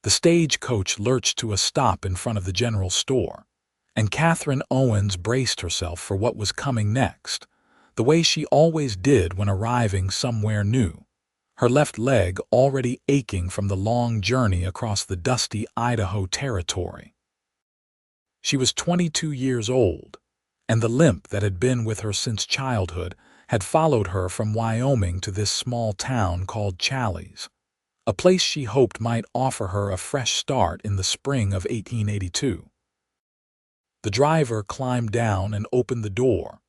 The stagecoach lurched to a stop in front of the general store, and Katherine Owens braced herself for what was coming next, the way she always did when arriving somewhere new, her left leg already aching from the long journey across the dusty Idaho territory. She was 22 years old, and the limp that had been with her since childhood had followed her from Wyoming to this small town called Challis, a place she hoped might offer her a fresh start in the spring of 1882. The driver climbed down and opened the door,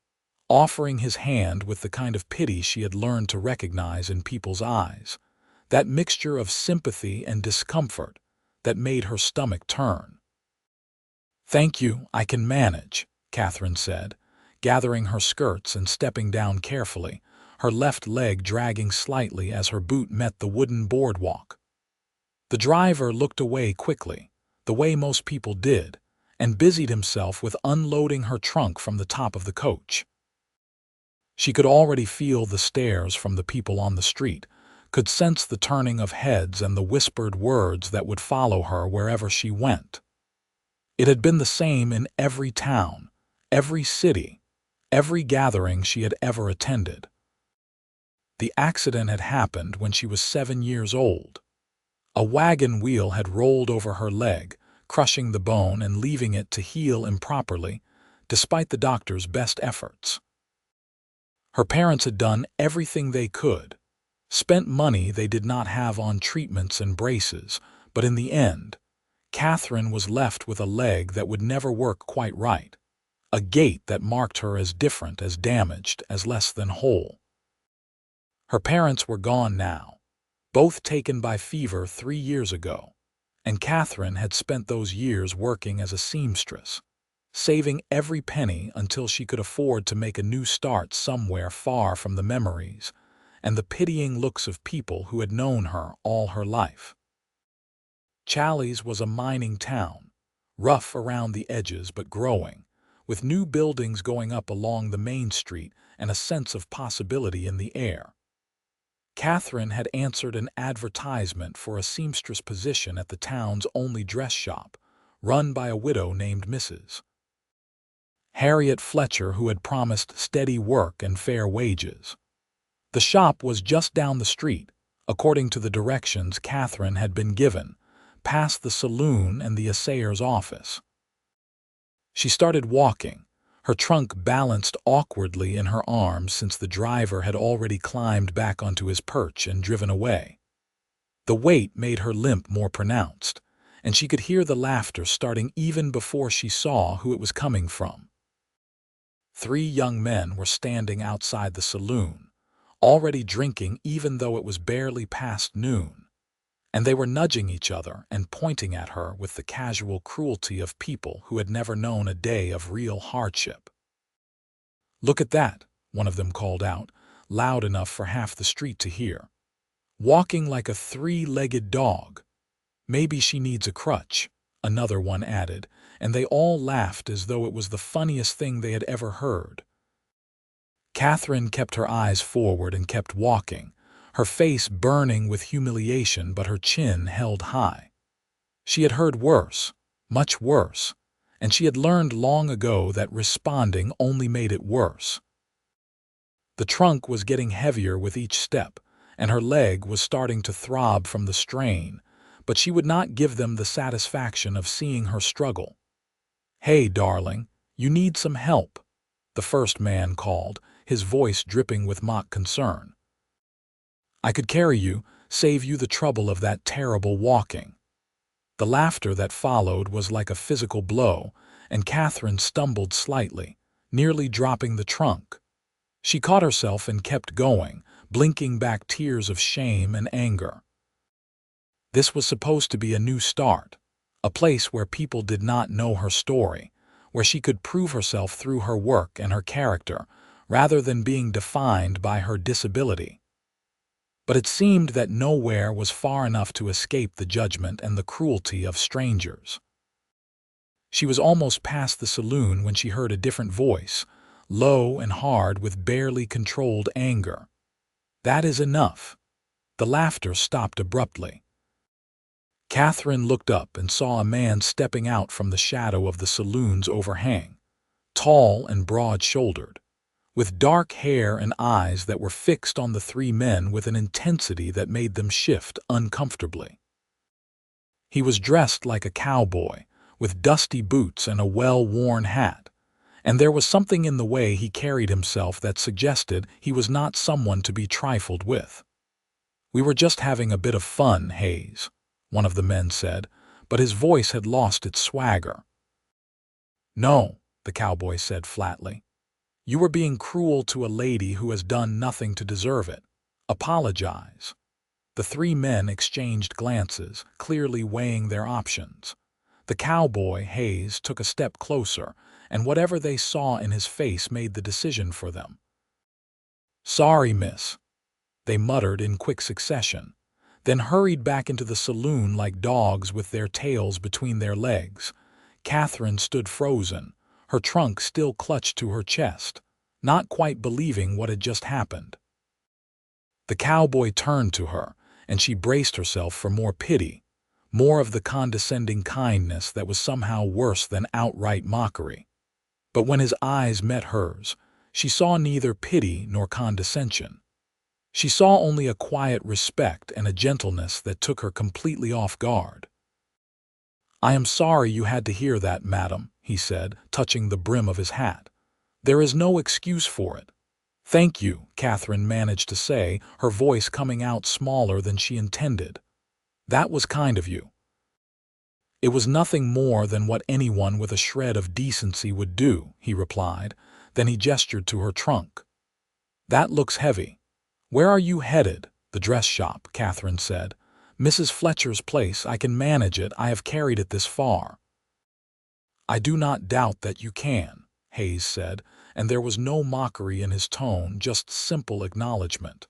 offering his hand with the kind of pity she had learned to recognize in people's eyes, that mixture of sympathy and discomfort that made her stomach turn. "Thank you, I can manage," Katherine said, gathering her skirts and stepping down carefully, her left leg dragging slightly as her boot met the wooden boardwalk. The driver looked away quickly, the way most people did, and busied himself with unloading her trunk from the top of the coach. She could already feel the stares from the people on the street, could sense the turning of heads and the whispered words that would follow her wherever she went. It had been the same in every town, every city, every gathering she had ever attended. The accident had happened when she was 7 years old. A wagon wheel had rolled over her leg, crushing the bone and leaving it to heal improperly, despite the doctor's best efforts. Her parents had done everything they could, spent money they did not have on treatments and braces, but in the end, Katherine was left with a leg that would never work quite right, a gait that marked her as different, as damaged, as less than whole. Her parents were gone now, both taken by fever 3 years ago, and Katherine had spent those years working as a seamstress, saving every penny until she could afford to make a new start somewhere far from the memories and the pitying looks of people who had known her all her life. Challis was a mining town, rough around the edges but growing, with new buildings going up along the main street and a sense of possibility in the air. Katherine had answered an advertisement for a seamstress position at the town's only dress shop, run by a widow named Mrs. Harriet Fletcher, who had promised steady work and fair wages. The shop was just down the street, according to the directions Katherine had been given, past the saloon and the assayer's office. She started walking, her trunk balanced awkwardly in her arms since the driver had already climbed back onto his perch and driven away. The weight made her limp more pronounced, and she could hear the laughter starting even before she saw who it was coming from. 3 young men were standing outside the saloon, already drinking even though it was barely past noon, and they were nudging each other and pointing at her with the casual cruelty of people who had never known a day of real hardship. "Look at that," one of them called out, loud enough for half the street to hear. "Walking like a 3-legged dog. Maybe she needs a crutch," another one added, and they all laughed as though it was the funniest thing they had ever heard. Katherine kept her eyes forward and kept walking, her face burning with humiliation but her chin held high. She had heard worse, much worse, and she had learned long ago that responding only made it worse. The trunk was getting heavier with each step, and her leg was starting to throb from the strain, but she would not give them the satisfaction of seeing her struggle. "Hey, darling, you need some help," the first man called, his voice dripping with mock concern. "I could carry you, save you the trouble of that terrible walking." The laughter that followed was like a physical blow, and Katherine stumbled slightly, nearly dropping the trunk. She caught herself and kept going, blinking back tears of shame and anger. This was supposed to be a new start, a place where people did not know her story, where she could prove herself through her work and her character, rather than being defined by her disability. But it seemed that nowhere was far enough to escape the judgment and the cruelty of strangers. She was almost past the saloon when she heard a different voice, low and hard with barely controlled anger. "That is enough." The laughter stopped abruptly. Katherine looked up and saw a man stepping out from the shadow of the saloon's overhang, tall and broad-shouldered, with dark hair and eyes that were fixed on the three men with an intensity that made them shift uncomfortably. He was dressed like a cowboy, with dusty boots and a well-worn hat, and there was something in the way he carried himself that suggested he was not someone to be trifled with. "We were just having a bit of fun, Hayes," one of the men said, but his voice had lost its swagger. "No," the cowboy said flatly. "You were being cruel to a lady who has done nothing to deserve it. Apologize." The three men exchanged glances, clearly weighing their options. The cowboy, Hayes, took a step closer, and whatever they saw in his face made the decision for them. "Sorry, miss," they muttered in quick succession, then hurried back into the saloon like dogs with their tails between their legs. Katherine stood frozen, her trunk still clutched to her chest, not quite believing what had just happened. The cowboy turned to her, and she braced herself for more pity, more of the condescending kindness that was somehow worse than outright mockery. But when his eyes met hers, she saw neither pity nor condescension. She saw only a quiet respect and a gentleness that took her completely off guard. "I am sorry you had to hear that, madam," he said, touching the brim of his hat. "There is no excuse for it." "Thank you," Katherine managed to say, her voice coming out smaller than she intended. "That was kind of you." "It was nothing more than what anyone with a shred of decency would do," he replied. Then he gestured to her trunk. "That looks heavy." "Where are you headed?" "The dress shop," Katherine said. "Mrs. Fletcher's place. I can manage it. I have carried it this far." "I do not doubt that you can," Hayes said, and there was no mockery in his tone, just simple acknowledgement.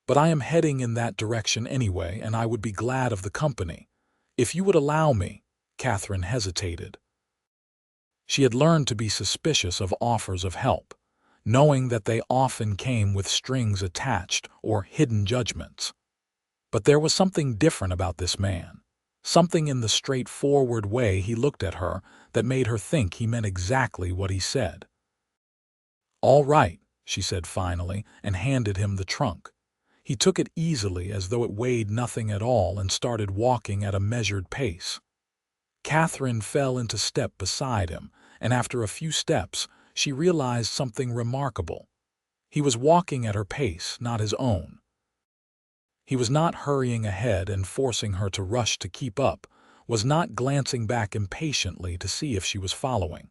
"But I am heading in that direction anyway, and I would be glad of the company. If you would allow me." Katherine hesitated. She had learned to be suspicious of offers of help, knowing that they often came with strings attached or hidden judgments. But there was something different about this man, something in the straightforward way he looked at her that made her think he meant exactly what he said. "All right," she said finally, and handed him the trunk. He took it easily as though it weighed nothing at all and started walking at a measured pace. Katherine fell into step beside him, and after a few steps, she realized something remarkable. He was walking at her pace, not his own. He was not hurrying ahead and forcing her to rush to keep up, was not glancing back impatiently to see if she was following.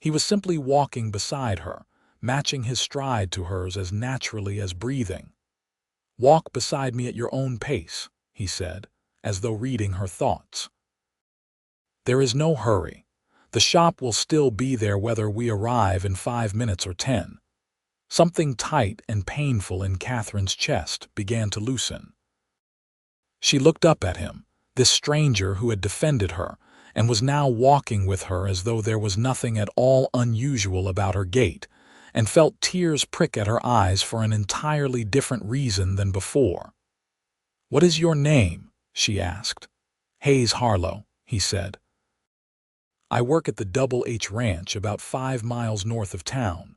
He was simply walking beside her, matching his stride to hers as naturally as breathing. "Walk beside me at your own pace," he said, as though reading her thoughts. "There is no hurry. The shop will still be there whether we arrive in 5 minutes or 10. Something tight and painful in Katherine's chest began to loosen. She looked up at him, this stranger who had defended her, and was now walking with her as though there was nothing at all unusual about her gait, and felt tears prick at her eyes for an entirely different reason than before. "What is your name?" she asked. "Hayes Harlow," he said. "I work at the Double H Ranch about 5 miles north of town.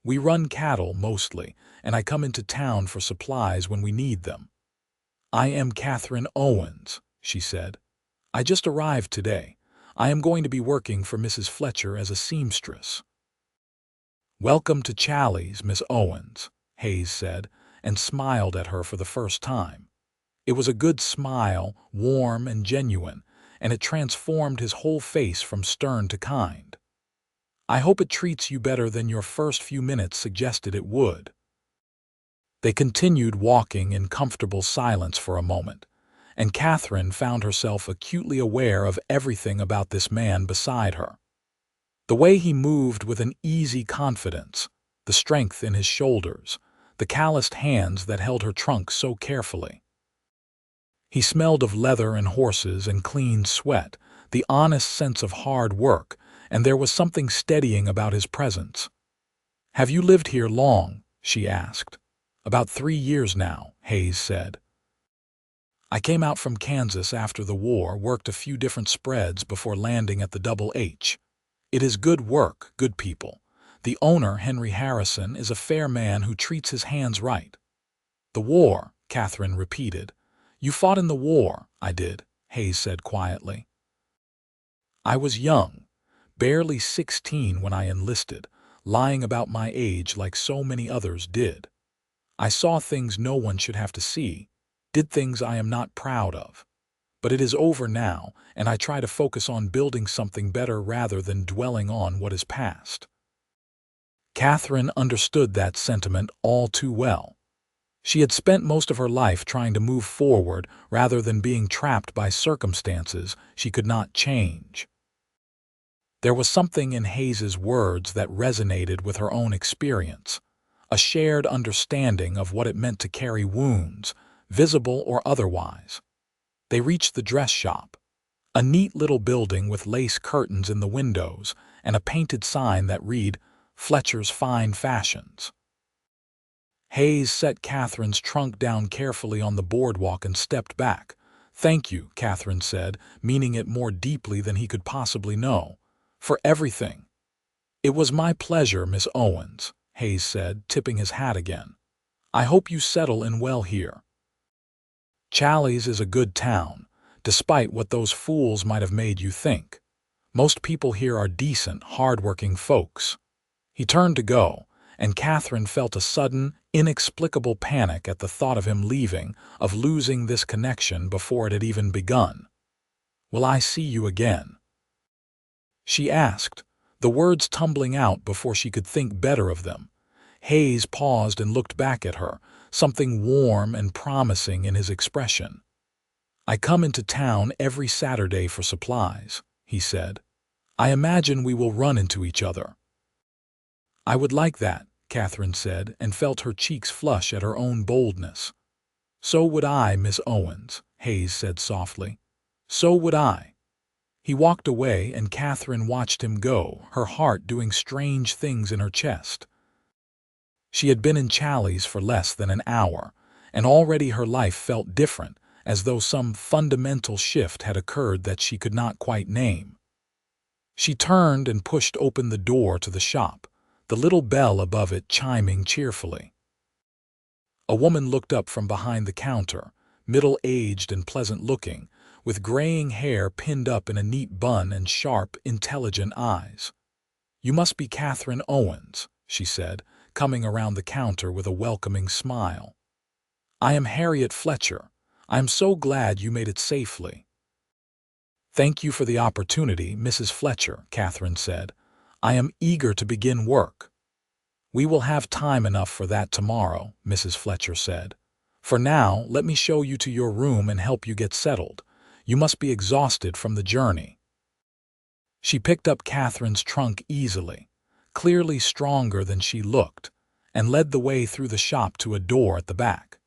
We run cattle mostly, and I come into town for supplies when we need them." "I am Katherine Owens," she said. "I just arrived today. I am going to be working for Mrs. Fletcher as a seamstress." "Welcome to Challis, Miss Owens," Hayes said, and smiled at her for the first time. It was a good smile, warm and genuine, and it transformed his whole face from stern to kind. "I hope it treats you better than your first few minutes suggested it would." They continued walking in comfortable silence for a moment, and Katherine found herself acutely aware of everything about this man beside her. The way he moved with an easy confidence, the strength in his shoulders, the calloused hands that held her trunk so carefully. He smelled of leather and horses and clean sweat, the honest sense of hard work, and there was something steadying about his presence. "Have you lived here long?" she asked. "About 3 years now," Hayes said. I came out from Kansas after the war, worked a few different spreads before landing at the Double H. It is good work, good people. The owner, Henry Harrison, is a fair man who treats his hands right." "The war," Katherine repeated. "You fought in the war." "I did," Hayes said quietly. "I was young, barely 16 when I enlisted, lying about my age like so many others did. I saw things no one should have to see, did things I am not proud of. But it is over now, and I try to focus on building something better rather than dwelling on what is past." Katherine understood that sentiment all too well. She had spent most of her life trying to move forward rather than being trapped by circumstances she could not change. There was something in Hayes's words that resonated with her own experience, a shared understanding of what it meant to carry wounds, visible or otherwise. They reached the dress shop, a neat little building with lace curtains in the windows and a painted sign that read, "Fletcher's Fine Fashions." Hayes set Katherine's trunk down carefully on the boardwalk and stepped back. "Thank you," Katherine said, meaning it more deeply than he could possibly know, "for everything." "It was my pleasure, Miss Owens," Hayes said, tipping his hat again. "I hope you settle in well here. Challis is a good town, despite what those fools might have made you think. Most people here are decent, hard-working folks." He turned to go, and Katherine felt a sudden, inexplicable panic at the thought of him leaving, of losing this connection before it had even begun. "Will I see you again?" she asked, the words tumbling out before she could think better of them. Hayes paused and looked back at her, something warm and promising in his expression. "I come into town every Saturday for supplies," he said. "I imagine we will run into each other." "I would like that," Katherine said, and felt her cheeks flush at her own boldness. "So would I, Miss Owens," Hayes said softly. "So would I." He walked away, and Katherine watched him go, her heart doing strange things in her chest. She had been in Challis for less than an hour, and already her life felt different, as though some fundamental shift had occurred that she could not quite name. She turned and pushed open the door to the shop, the little bell above it chiming cheerfully. A woman looked up from behind the counter, middle-aged and pleasant-looking, with graying hair pinned up in a neat bun and sharp, intelligent eyes. "You must be Katherine Owens," she said, coming around the counter with a welcoming smile. "I am Harriet Fletcher. I am so glad you made it safely." "Thank you for the opportunity, Mrs. Fletcher," Katherine said. "I am eager to begin work." "We will have time enough for that tomorrow," Mrs. Fletcher said. "For now, let me show you to your room and help you get settled. You must be exhausted from the journey." She picked up Katherine's trunk easily, clearly stronger than she looked, and led the way through the shop to a door at the back.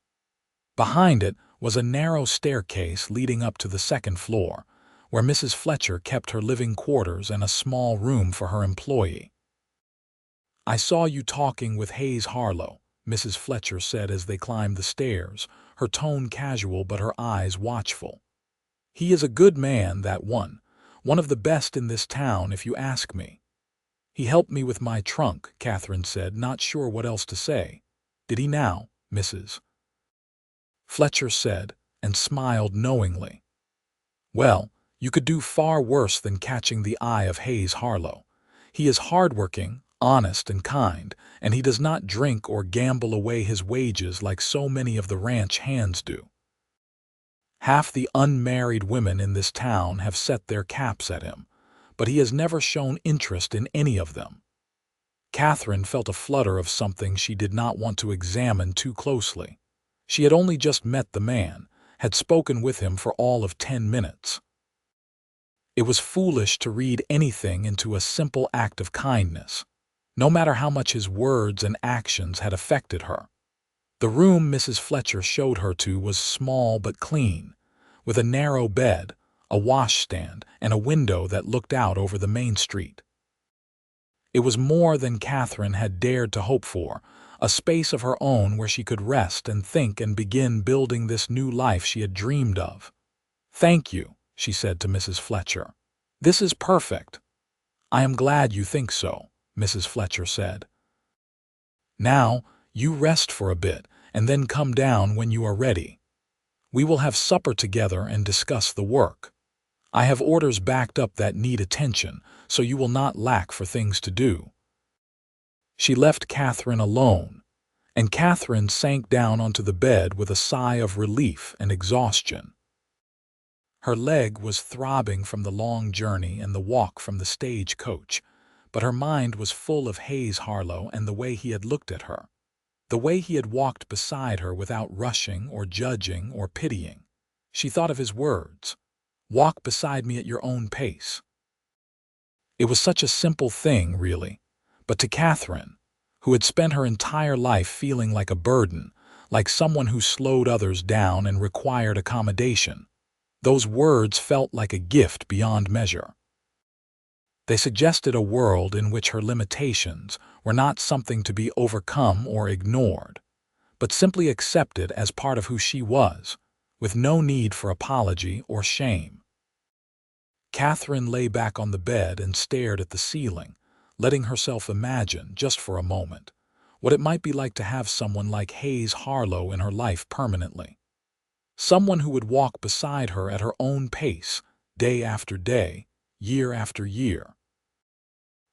Behind it was a narrow staircase leading up to the second floor, where Mrs. Fletcher kept her living quarters and a small room for her employee. "I saw you talking with Hayes Harlow," Mrs. Fletcher said as they climbed the stairs, her tone casual but her eyes watchful. "He is a good man, that one of the best in this town if you ask me." "He helped me with my trunk," Katherine said, not sure what else to say. "Did he now, Mrs. Fletcher said, and smiled knowingly. "Well, you could do far worse than catching the eye of Hayes Harlow. He is hardworking, honest, and kind, and he does not drink or gamble away his wages like so many of the ranch hands do. Half the unmarried women in this town have set their caps at him, but he has never shown interest in any of them." Katherine felt a flutter of something she did not want to examine too closely. She had only just met the man, had spoken with him for all of 10 minutes. It was foolish to read anything into a simple act of kindness, no matter how much his words and actions had affected her. The room Mrs. Fletcher showed her to was small but clean, with a narrow bed, a washstand, and a window that looked out over the main street. It was more than Katherine had dared to hope for, a space of her own where she could rest and think and begin building this new life she had dreamed of. "Thank you," she said to Mrs. Fletcher. "This is perfect." "I am glad you think so," Mrs. Fletcher said. "Now, you rest for a bit, and then come down when you are ready. We will have supper together and discuss the work. I have orders backed up that need attention, so you will not lack for things to do." She left Katherine alone, and Katherine sank down onto the bed with a sigh of relief and exhaustion. Her leg was throbbing from the long journey and the walk from the stagecoach, but her mind was full of Hayes Harlow and the way he had looked at her, the way he had walked beside her without rushing or judging or pitying. She thought of his words, "Walk beside me at your own pace." It was such a simple thing, really, but to Katherine, who had spent her entire life feeling like a burden, like someone who slowed others down and required accommodation, those words felt like a gift beyond measure. They suggested a world in which her limitations were not something to be overcome or ignored, but simply accepted as part of who she was, with no need for apology or shame. Katherine lay back on the bed and stared at the ceiling, letting herself imagine, just for a moment, what it might be like to have someone like Hayes Harlow in her life permanently. Someone who would walk beside her at her own pace, day after day, year after year.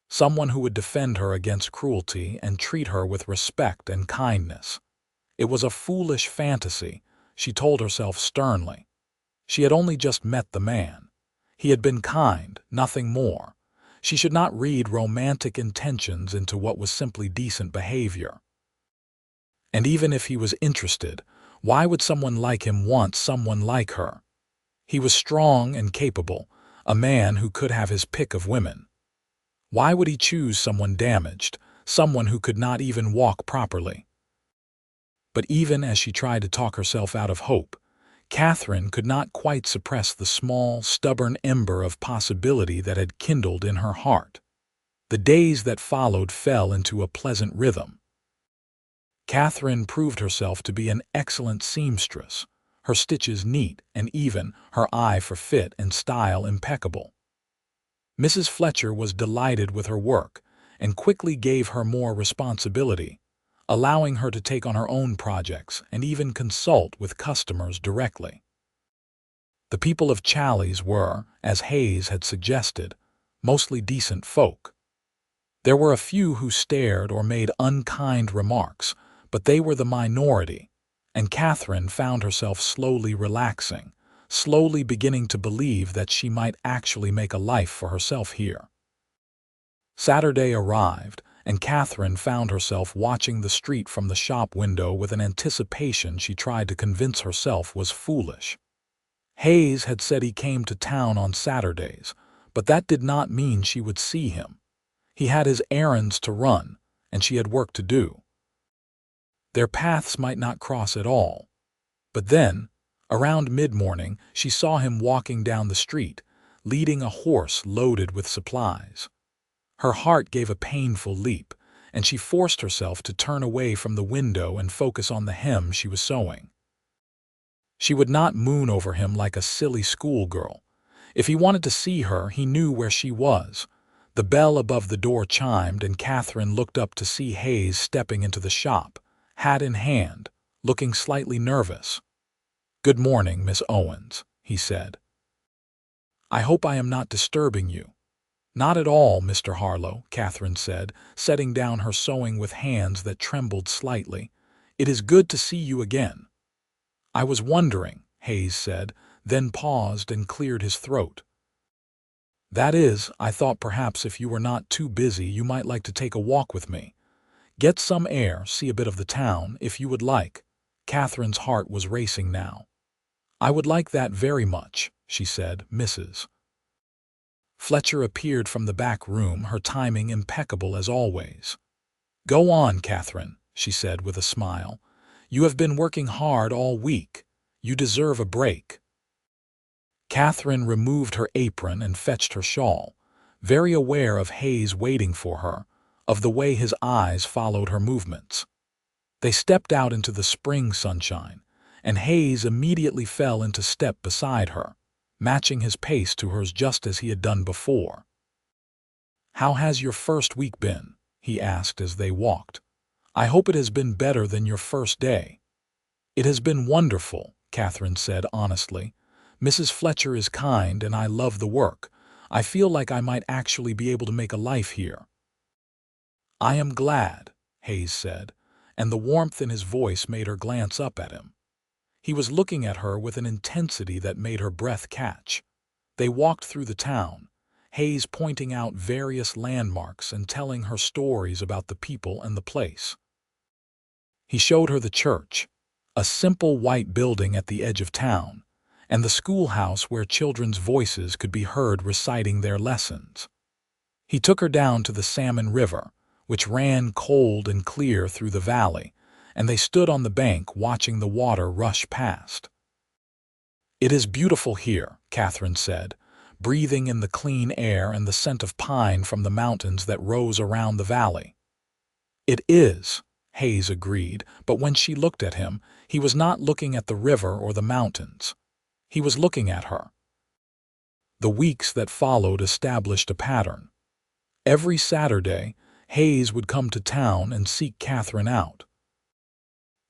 Someone who would defend her against cruelty and treat her with respect and kindness. It was a foolish fantasy, she told herself sternly. She had only just met the man. He had been kind, nothing more. She should not read romantic intentions into what was simply decent behavior. And even if he was interested, why would someone like him want someone like her? He was strong and capable, a man who could have his pick of women. Why would he choose someone damaged, someone who could not even walk properly? But even as she tried to talk herself out of hope, Katherine could not quite suppress the small, stubborn ember of possibility that had kindled in her heart. The days that followed fell into a pleasant rhythm. Katherine proved herself to be an excellent seamstress, her stitches neat and even, her eye for fit and style impeccable. Mrs. Fletcher was delighted with her work and quickly gave her more responsibility, allowing her to take on her own projects and even consult with customers directly. The people of Challis were, as Hayes had suggested, mostly decent folk. There were a few who stared or made unkind remarks, but they were the minority, and Katherine found herself slowly relaxing, slowly beginning to believe that she might actually make a life for herself here. Saturday arrived, and Katherine found herself watching the street from the shop window with an anticipation she tried to convince herself was foolish. Hayes had said he came to town on Saturdays, but that did not mean she would see him. He had his errands to run, and she had work to do. Their paths might not cross at all. But then, around mid-morning, she saw him walking down the street, leading a horse loaded with supplies. Her heart gave a painful leap, and she forced herself to turn away from the window and focus on the hem she was sewing. She would not moon over him like a silly schoolgirl. If he wanted to see her, he knew where she was. The bell above the door chimed, and Katherine looked up to see Hayes stepping into the shop, hat in hand, looking slightly nervous. "Good morning, Miss Owens," he said. "I hope I am not disturbing you." "Not at all, Mr. Harlow," Katherine said, setting down her sewing with hands that trembled slightly. "It is good to see you again." "I was wondering," Hayes said, then paused and cleared his throat. "That is, I thought perhaps if you were not too busy you might like to take a walk with me. Get some air, see a bit of the town, if you would like." Katherine's heart was racing now. "I would like that very much," she said, Mrs. Fletcher appeared from the back room, her timing impeccable as always. "Go on, Katherine," she said with a smile. "You have been working hard all week. You deserve a break." Katherine removed her apron and fetched her shawl, very aware of Hayes waiting for her, of the way his eyes followed her movements. They stepped out into the spring sunshine, and Hayes immediately fell into step beside her, matching his pace to hers just as he had done before. "How has your first week been?" he asked as they walked. "I hope it has been better than your first day." "It has been wonderful," Katherine said honestly. "Mrs. Fletcher is kind and I love the work. I feel like I might actually be able to make a life here." "I am glad," Hayes said, and the warmth in his voice made her glance up at him. He was looking at her with an intensity that made her breath catch. They walked through the town, Hayes pointing out various landmarks and telling her stories about the people and the place. He showed her the church, a simple white building at the edge of town, and the schoolhouse where children's voices could be heard reciting their lessons. He took her down to the Salmon River, which ran cold and clear through the valley, and they stood on the bank watching the water rush past. "It is beautiful here," Katherine said, breathing in the clean air and the scent of pine from the mountains that rose around the valley. "It is," Hayes agreed, but when she looked at him, he was not looking at the river or the mountains. He was looking at her. The weeks that followed established a pattern. Every Saturday, Hayes would come to town and seek Katherine out.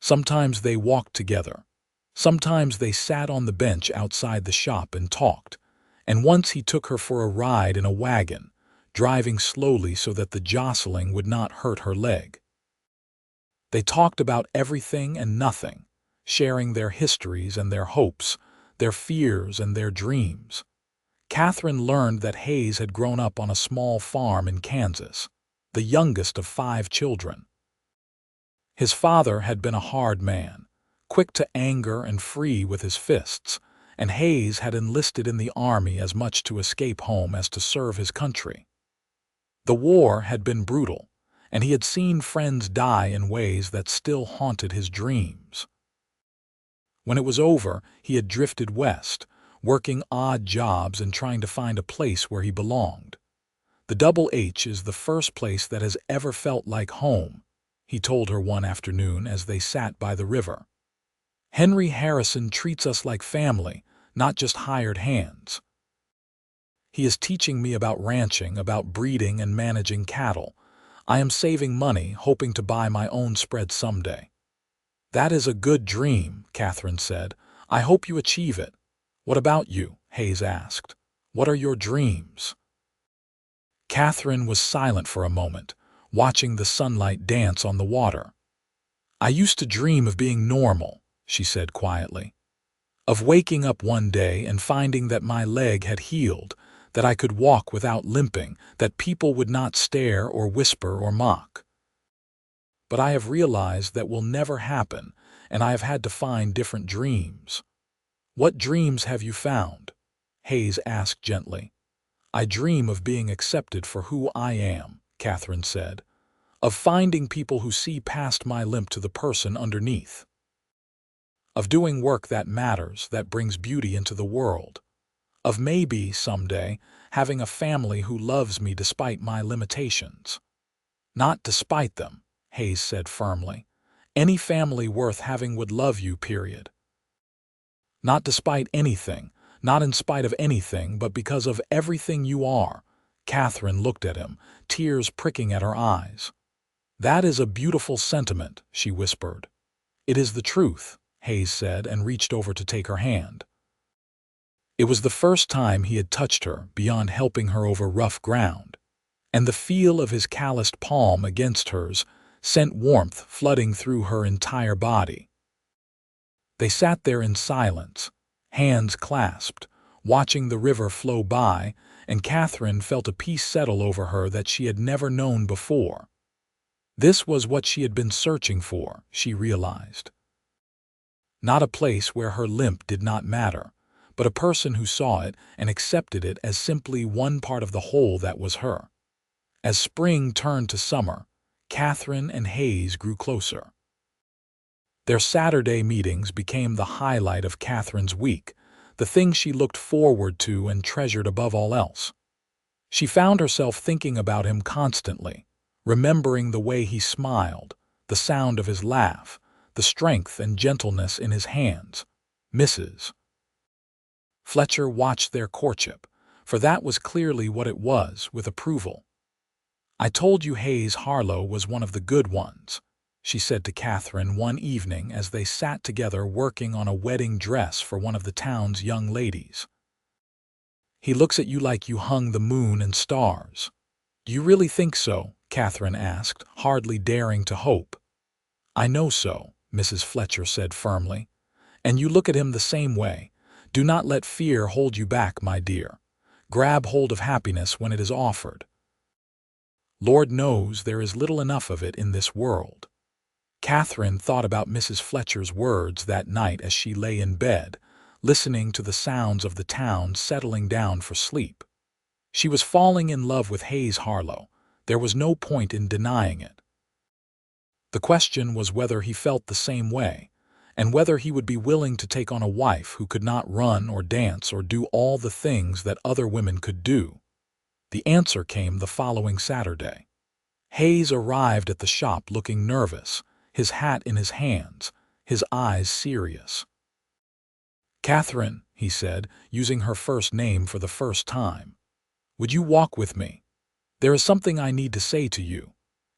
Sometimes they walked together. Sometimes they sat on the bench outside the shop and talked, and once he took her for a ride in a wagon, driving slowly so that the jostling would not hurt her leg. They talked about everything and nothing, sharing their histories and their hopes, their fears and their dreams. Katherine learned that Hayes had grown up on a small farm in Kansas, the youngest of 5 children. His father had been a hard man, quick to anger and free with his fists, and Hayes had enlisted in the army as much to escape home as to serve his country. The war had been brutal, and he had seen friends die in ways that still haunted his dreams. When it was over, he had drifted west, working odd jobs and trying to find a place where he belonged. "The Double H is the first place that has ever felt like home," he told her one afternoon as they sat by the river. "Henry Harrison treats us like family, not just hired hands. He is teaching me about ranching, about breeding and managing cattle. I am saving money, hoping to buy my own spread someday." "That is a good dream," Katherine said. "I hope you achieve it." "What about you?" Hayes asked. "What are your dreams?" Katherine was silent for a moment, watching the sunlight dance on the water. "I used to dream of being normal," she said quietly. "Of waking up one day and finding that my leg had healed, that I could walk without limping, that people would not stare or whisper or mock. But I have realized that will never happen, and I have had to find different dreams." "What dreams have you found?" Hayes asked gently. "I dream of being accepted for who I am," Katherine said. "Of finding people who see past my limp to the person underneath. Of doing work that matters, that brings beauty into the world. Of maybe, someday, having a family who loves me despite my limitations." "Not despite them," Hayes said firmly. "Any family worth having would love you, period." "Not despite anything, not in spite of anything, but because of everything you are." Katherine looked at him, tears pricking at her eyes. "That is a beautiful sentiment," she whispered. "It is the truth," Hayes said and reached over to take her hand. It was the first time he had touched her beyond helping her over rough ground, and the feel of his calloused palm against hers sent warmth flooding through her entire body. They sat there in silence, hands clasped, watching the river flow by, and Katherine felt a peace settle over her that she had never known before. This was what she had been searching for, she realized. Not a place where her limp did not matter, but a person who saw it and accepted it as simply one part of the whole that was her. As spring turned to summer, Katherine and Hayes grew closer. Their Saturday meetings became the highlight of Katherine's week, the thing she looked forward to and treasured above all else. She found herself thinking about him constantly, remembering the way he smiled, the the sound of his laugh, the strength and gentleness in his hands. Mrs. Fletcher watched their courtship, for that was clearly what it was, with approval. "I told you Hayes Harlow was one of the good ones," she said to Katherine one evening as they sat together working on a wedding dress for one of the town's young ladies. "He looks at you like you hung the moon and stars." "Do you really think so?" Katherine asked, hardly daring to hope. "I know so," Mrs. Fletcher said firmly. "And you look at him the same way. Do not let fear hold you back, my dear. Grab hold of happiness when it is offered. Lord knows there is little enough of it in this world." Katherine thought about Mrs. Fletcher's words that night as she lay in bed, listening to the sounds of the town settling down for sleep. She was falling in love with Hayes Harlow. There was no point in denying it. The question was whether he felt the same way, and whether he would be willing to take on a wife who could not run or dance or do all the things that other women could do. The answer came the following Saturday. Hayes arrived at the shop looking nervous, his hat in his hands, his eyes serious. "Katherine," he said, using her first name for the first time, "would you walk with me? There is something I need to say to you."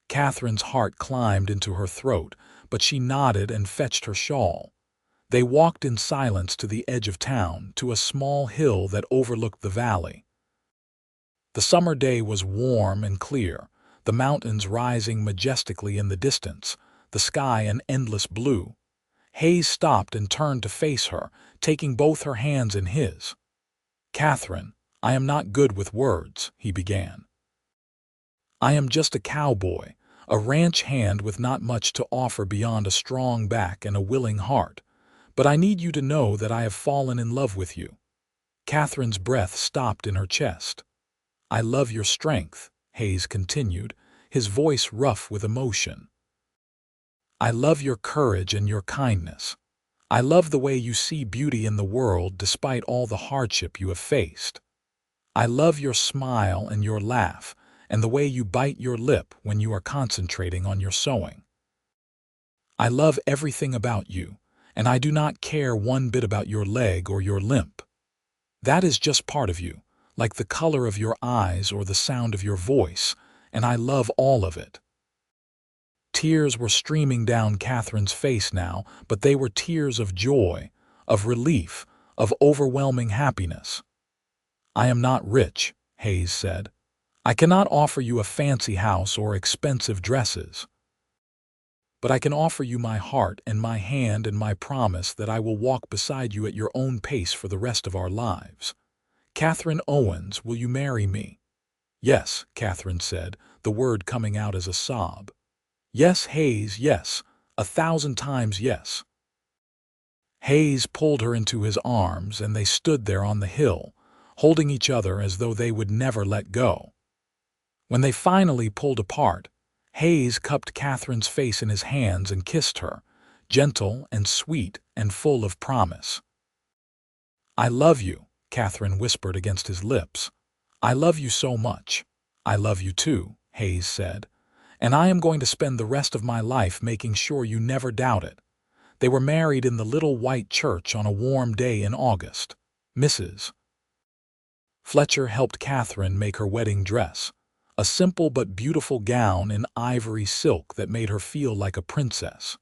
Katherine's heart climbed into her throat, but she nodded and fetched her shawl. They walked in silence to the edge of town, to a small hill that overlooked the valley. The summer day was warm and clear, the mountains rising majestically in the distance, the sky an endless blue. Hayes stopped and turned to face her, taking both her hands in his. "Katherine, I am not good with words," he began. "I am just a cowboy, a ranch hand with not much to offer beyond a strong back and a willing heart. But I need you to know that I have fallen in love with you." Katherine's breath stopped in her chest. "I love your strength," Hayes continued, his voice rough with emotion. "I love your courage and your kindness. I love the way you see beauty in the world despite all the hardship you have faced. I love your smile and your laugh, and the way you bite your lip when you are concentrating on your sewing. I love everything about you, and I do not care one bit about your leg or your limp. That is just part of you, like the color of your eyes or the sound of your voice, and I love all of it." Tears were streaming down Katherine's face now, but they were tears of joy, of relief, of overwhelming happiness. "I am not rich," Hayes said. "I cannot offer you a fancy house or expensive dresses. But I can offer you my heart and my hand and my promise that I will walk beside you at your own pace for the rest of our lives. Katherine Owens, will you marry me?" "Yes," Katherine said, the word coming out as a sob. "Yes, Hayes, yes, 1,000 times yes." Hayes pulled her into his arms, and they stood there on the hill, holding each other as though they would never let go. When they finally pulled apart, Hayes cupped Katherine's face in his hands and kissed her, gentle and sweet and full of promise. "I love you," Katherine whispered against his lips. "I love you so much." "I love you too," Hayes said. "And I am going to spend the rest of my life making sure you never doubt it." They were married in the little white church on a warm day in August. Mrs. Fletcher helped Katherine make her wedding dress, a simple but beautiful gown in ivory silk that made her feel like a princess.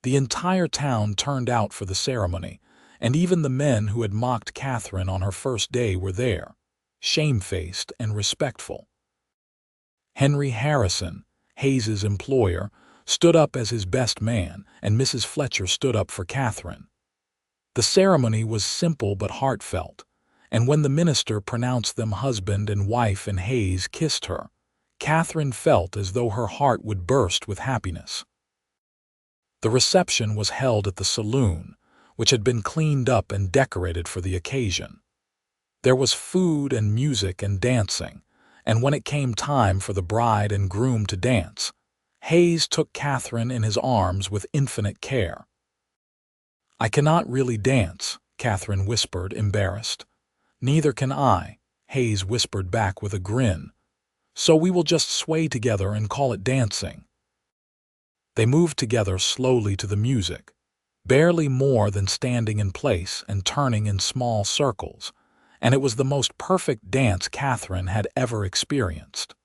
The entire town turned out for the ceremony, and even the men who had mocked Katherine on her first day were there, shamefaced and respectful. Henry Harrison, Hayes's employer, stood up as his best man, and Mrs. Fletcher stood up for Katherine. The ceremony was simple but heartfelt, and when the minister pronounced them husband and wife and Hayes kissed her, Katherine felt as though her heart would burst with happiness. The reception was held at the saloon, which had been cleaned up and decorated for the occasion. There was food and music and dancing, and when it came time for the bride and groom to dance, Hayes took Katherine in his arms with infinite care. "I cannot really dance," Katherine whispered, embarrassed. "Neither can I," Hayes whispered back with a grin. "So we will just sway together and call it dancing." They moved together slowly to the music, barely more than standing in place and turning in small circles, and it was the most perfect dance Katherine had ever experienced.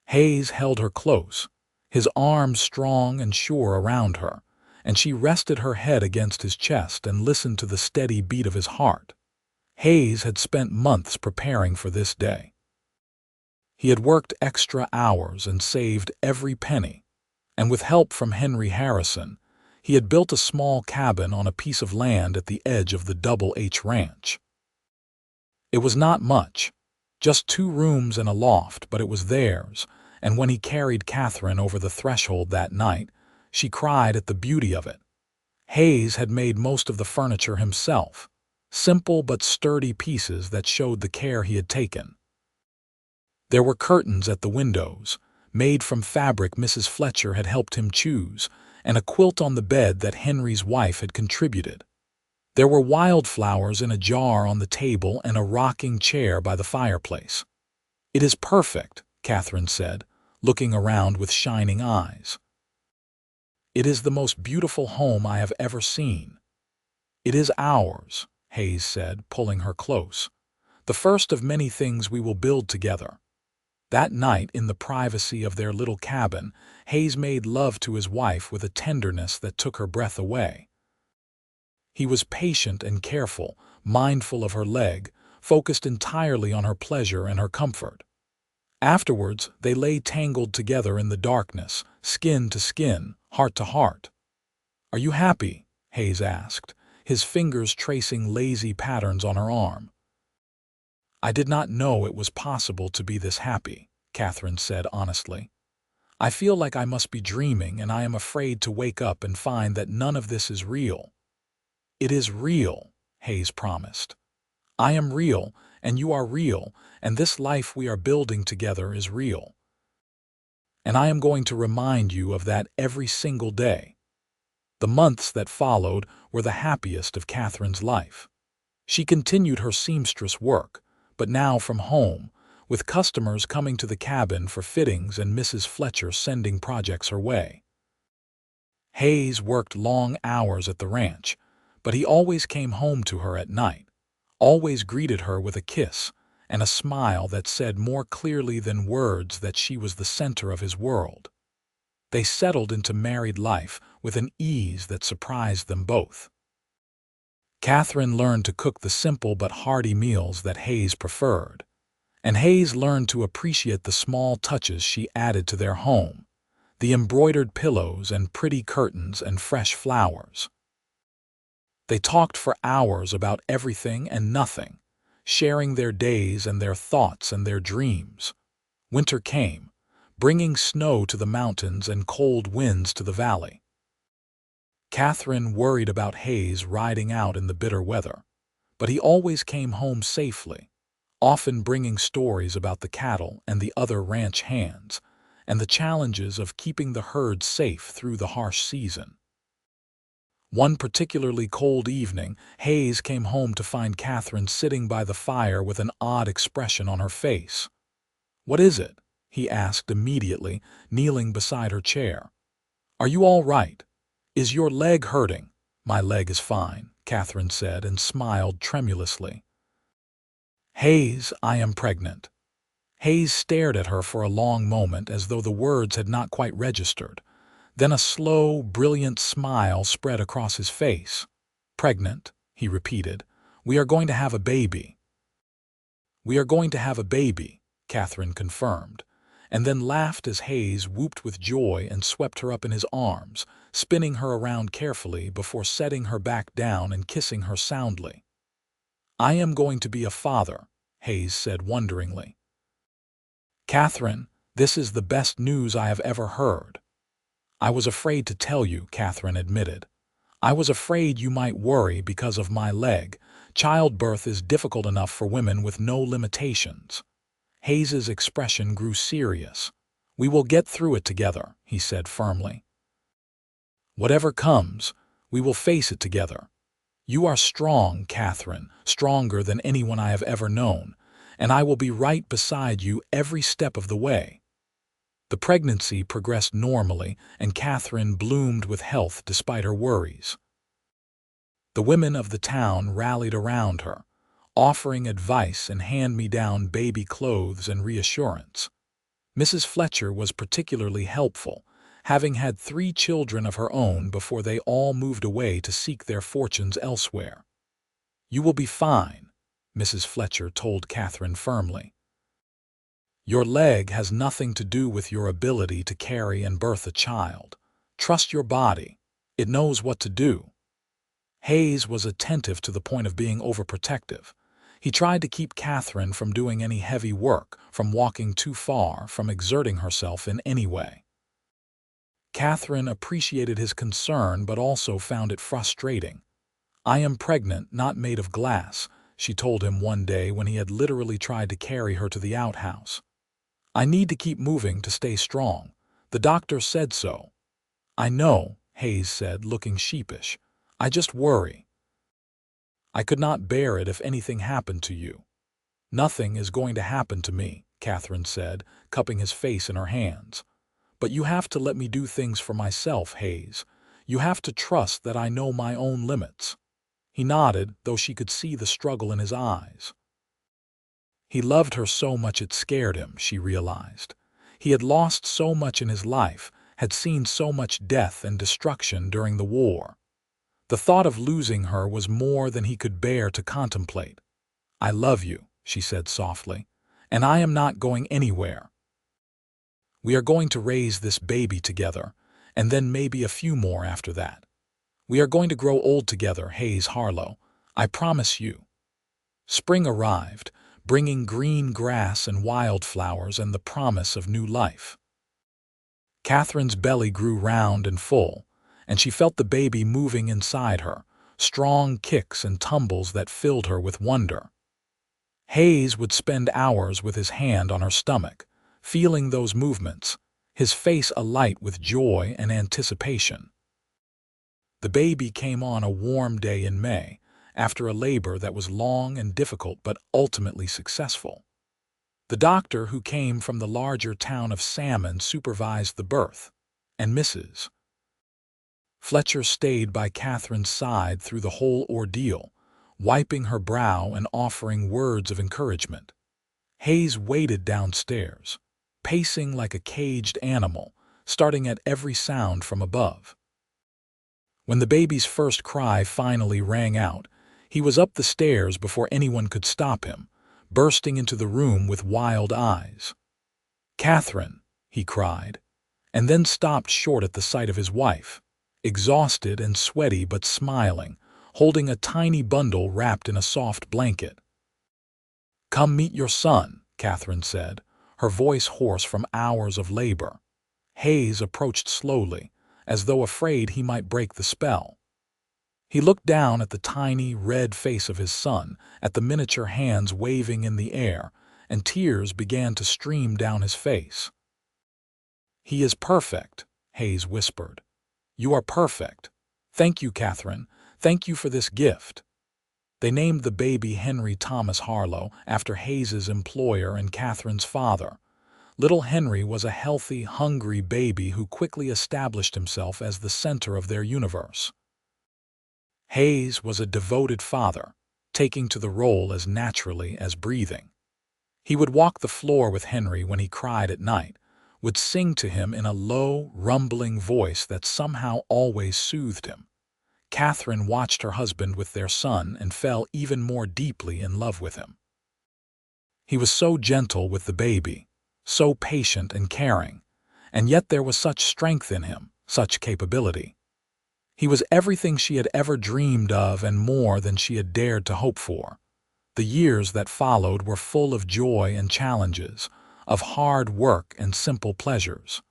Hayes held her close, his arms strong and sure around her, and she rested her head against his chest and listened to the steady beat of his heart. Hayes had spent months preparing for this day. He had worked extra hours and saved every penny, and with help from Henry Harrison, he had built a small cabin on a piece of land at the edge of the Double H Ranch. It was not much, just 2 rooms and a loft, but it was theirs, and when he carried Katherine over the threshold that night, she cried at the beauty of it. Hayes had made most of the furniture himself, simple but sturdy pieces that showed the care he had taken. There were curtains at the windows, made from fabric Mrs. Fletcher had helped him choose, and a quilt on the bed that Henry's wife had contributed. There were wildflowers in a jar on the table and a rocking chair by the fireplace. "It is perfect," Katherine said, looking around with shining eyes. "It is the most beautiful home I have ever seen." "It is ours," Hayes said, pulling her close. "The first of many things we will build together." That night, in the privacy of their little cabin, Hayes made love to his wife with a tenderness that took her breath away. He was patient and careful, mindful of her leg, focused entirely on her pleasure and her comfort. Afterwards, they lay tangled together in the darkness, skin to skin, heart to heart. "Are you happy?" Hayes asked, his fingers tracing lazy patterns on her arm. "I did not know it was possible to be this happy," Katherine said honestly. "I feel like I must be dreaming, and I am afraid to wake up and find that none of this is real." "It is real," Hayes promised. "I am real, and you are real, and this life we are building together is real. And I am going to remind you of that every single day." The months that followed were the happiest of Katherine's life. She continued her seamstress work, but now from home, with customers coming to the cabin for fittings and Mrs. Fletcher sending projects her way. Hayes worked long hours at the ranch, but he always came home to her at night, always greeted her with a kiss and a smile that said more clearly than words that she was the center of his world. They settled into married life with an ease that surprised them both. Katherine learned to cook the simple but hearty meals that Hayes preferred, and Hayes learned to appreciate the small touches she added to their home, the embroidered pillows and pretty curtains and fresh flowers. They talked for hours about everything and nothing, sharing their days and their thoughts and their dreams. Winter came, bringing snow to the mountains and cold winds to the valley. Katherine worried about Hayes riding out in the bitter weather, but he always came home safely, often bringing stories about the cattle and the other ranch hands, and the challenges of keeping the herd safe through the harsh season. One particularly cold evening, Hayes came home to find Katherine sitting by the fire with an odd expression on her face. "What is it?" he asked immediately, kneeling beside her chair. "Are you all right? Is your leg hurting?" "My leg is fine," Katherine said and smiled tremulously. "Hayes, I am pregnant." Hayes stared at her for a long moment as though the words had not quite registered. Then a slow, brilliant smile spread across his face. "Pregnant," he repeated. "We are going to have a baby." "We are going to have a baby," Katherine confirmed, and then laughed as Hayes whooped with joy and swept her up in his arms, spinning her around carefully before setting her back down and kissing her soundly. "I am going to be a father," Hayes said wonderingly. "Katherine, this is the best news I have ever heard." "I was afraid to tell you," Katherine admitted. "I was afraid you might worry because of my leg. Childbirth is difficult enough for women with no limitations." Hayes's expression grew serious. "We will get through it together," he said firmly. "Whatever comes, we will face it together. You are strong, Katherine, stronger than anyone I have ever known, and I will be right beside you every step of the way." The pregnancy progressed normally, and Katherine bloomed with health despite her worries. The women of the town rallied around her, offering advice and hand-me-down baby clothes and reassurance. Mrs. Fletcher was particularly helpful, having had 3 children of her own before they all moved away to seek their fortunes elsewhere. "You will be fine," Mrs. Fletcher told Katherine firmly. "Your leg has nothing to do with your ability to carry and birth a child. Trust your body. It knows what to do." Hayes was attentive to the point of being overprotective. He tried to keep Katherine from doing any heavy work, from walking too far, from exerting herself in any way. Katherine appreciated his concern but also found it frustrating. "I am pregnant, not made of glass," she told him one day when he had literally tried to carry her to the outhouse. "I need to keep moving to stay strong. The doctor said so." "I know," Hayes said, looking sheepish. "I just worry. I could not bear it if anything happened to you." "Nothing is going to happen to me," Katherine said, cupping his face in her hands. "But you have to let me do things for myself, Hayes. You have to trust that I know my own limits." He nodded, though she could see the struggle in his eyes. He loved her so much it scared him, she realized. He had lost so much in his life, had seen so much death and destruction during the war. The thought of losing her was more than he could bear to contemplate. "I love you," she said softly, "and I am not going anywhere. We are going to raise this baby together, and then maybe a few more after that. We are going to grow old together, Hayes Harlow. I promise you." Spring arrived, bringing green grass and wildflowers and the promise of new life. Katherine's belly grew round and full, and she felt the baby moving inside her, strong kicks and tumbles that filled her with wonder. Hayes would spend hours with his hand on her stomach, feeling those movements, his face alight with joy and anticipation. The baby came on a warm day in May, after a labor that was long and difficult but ultimately successful. The doctor who came from the larger town of Salmon supervised the birth, and Mrs. Fletcher stayed by Katherine's side through the whole ordeal, wiping her brow and offering words of encouragement. Hayes waited downstairs, pacing like a caged animal, starting at every sound from above. When the baby's first cry finally rang out, he was up the stairs before anyone could stop him, bursting into the room with wild eyes. "Katherine," he cried, and then stopped short at the sight of his wife, exhausted and sweaty but smiling, holding a tiny bundle wrapped in a soft blanket. "Come meet your son," Katherine said, her voice hoarse from hours of labor. Hayes approached slowly, as though afraid he might break the spell. He looked down at the tiny, red face of his son, at the miniature hands waving in the air, and tears began to stream down his face. "He is perfect," Hayes whispered. "You are perfect. Thank you, Katherine. Thank you for this gift." They named the baby Henry Thomas Harlow after Hayes's employer and Katherine's father. Little Henry was a healthy, hungry baby who quickly established himself as the center of their universe. Hayes was a devoted father, taking to the role as naturally as breathing. He would walk the floor with Henry when he cried at night, would sing to him in a low, rumbling voice that somehow always soothed him. Katherine watched her husband with their son and fell even more deeply in love with him. He was so gentle with the baby, so patient and caring, and yet there was such strength in him, such capability. He was everything she had ever dreamed of and more than she had dared to hope for. The years that followed were full of joy and challenges, of hard work and simple pleasures.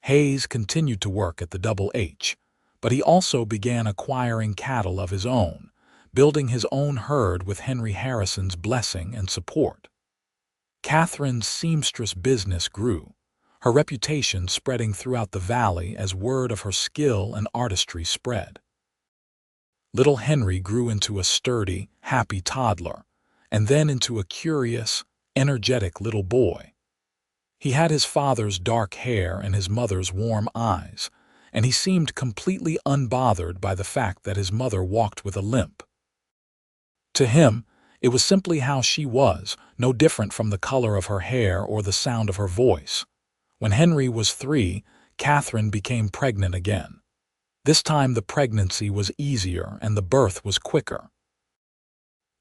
Hayes continued to work at the Double H, but he also began acquiring cattle of his own, building his own herd with Henry Harrison's blessing and support. Katherine's seamstress business grew, her reputation spreading throughout the valley as word of her skill and artistry spread. Little Henry grew into a sturdy, happy toddler, and then into a curious, energetic little boy. He had his father's dark hair and his mother's warm eyes, and he seemed completely unbothered by the fact that his mother walked with a limp. To him, it was simply how she was, no different from the color of her hair or the sound of her voice. When Henry was 3, Katherine became pregnant again. This time the pregnancy was easier and the birth was quicker.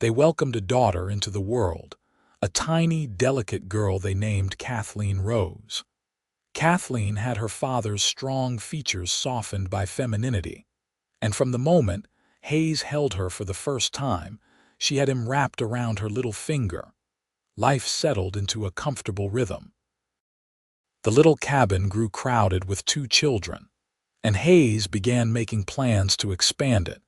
They welcomed a daughter into the world, a tiny, delicate girl they named Kathleen Rose. Kathleen had her father's strong features softened by femininity, and from the moment Hayes held her for the first time, she had him wrapped around her little finger. Life settled into a comfortable rhythm. The little cabin grew crowded with 2 children, and Hayes began making plans to expand it,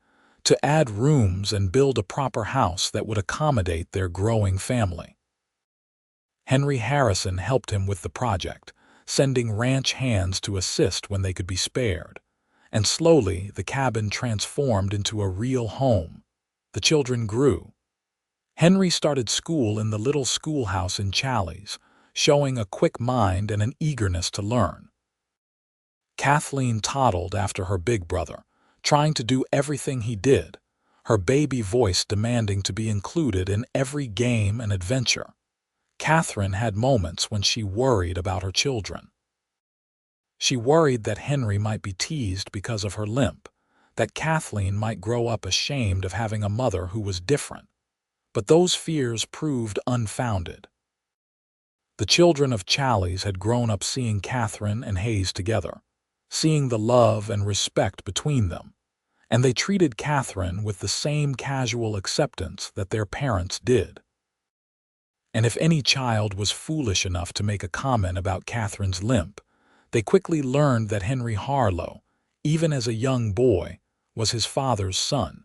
to add rooms and build a proper house that would accommodate their growing family. Henry Harrison helped him with the project, sending ranch hands to assist when they could be spared, and slowly the cabin transformed into a real home. The children grew. Henry started school in the little schoolhouse in Challis, showing a quick mind and an eagerness to learn. Kathleen toddled after her big brother, trying to do everything he did, her baby voice demanding to be included in every game and adventure. Katherine had moments when she worried about her children. She worried that Henry might be teased because of her limp, that Kathleen might grow up ashamed of having a mother who was different. But those fears proved unfounded. The children of Challis had grown up seeing Katherine and Hayes together, seeing the love and respect between them, and they treated Katherine with the same casual acceptance that their parents did. And if any child was foolish enough to make a comment about Katherine's limp, they quickly learned that Hayes Harlow, even as a young boy, was his father's son.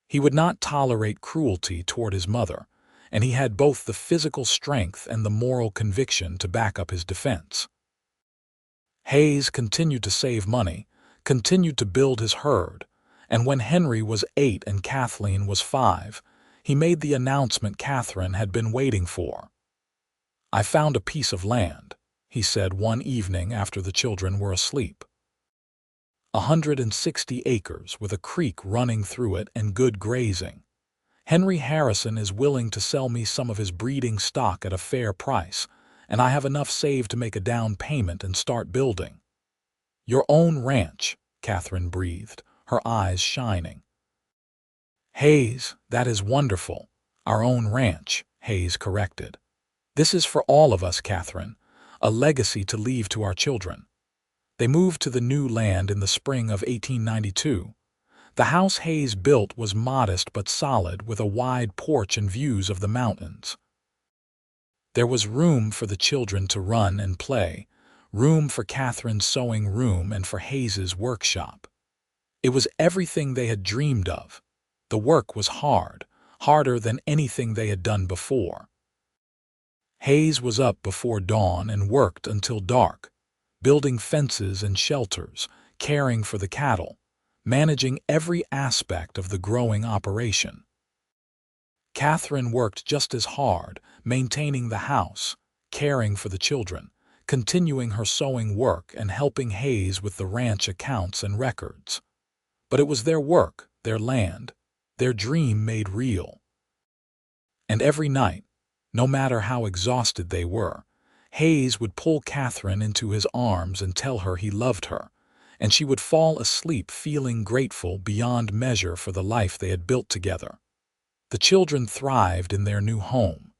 He would not tolerate cruelty toward his mother, and he had both the physical strength and the moral conviction to back up his defense. Hayes continued to save money, continued to build his herd, and when Henry was 8 and Kathleen was 5, he made the announcement Katherine had been waiting for. "I found a piece of land," he said one evening after the children were asleep. 160 acres with a creek running through it and good grazing. Henry Harrison is willing to sell me some of his breeding stock at a fair price, and I have enough saved to make a down payment and start building. "Your own ranch," Katherine breathed, her eyes shining. "Hayes, that is wonderful. Our own ranch," Hayes corrected. "This is for all of us, Katherine, a legacy to leave to our children." They moved to the new land in the spring of 1892. The house Hayes built was modest but solid, with a wide porch and views of the mountains. There was room for the children to run and play, room for Katherine's sewing room and for Hayes's workshop. It was everything they had dreamed of. The work was hard, harder than anything they had done before. Hayes was up before dawn and worked until dark, building fences and shelters, caring for the cattle, managing every aspect of the growing operation. Katherine worked just as hard, maintaining the house, caring for the children, continuing her sewing work and helping Hayes with the ranch accounts and records. But it was their work, their land, their dream made real. And every night, no matter how exhausted they were, Hayes would pull Katherine into his arms and tell her he loved her, and she would fall asleep feeling grateful beyond measure for the life they had built together. The children thrived in their new home.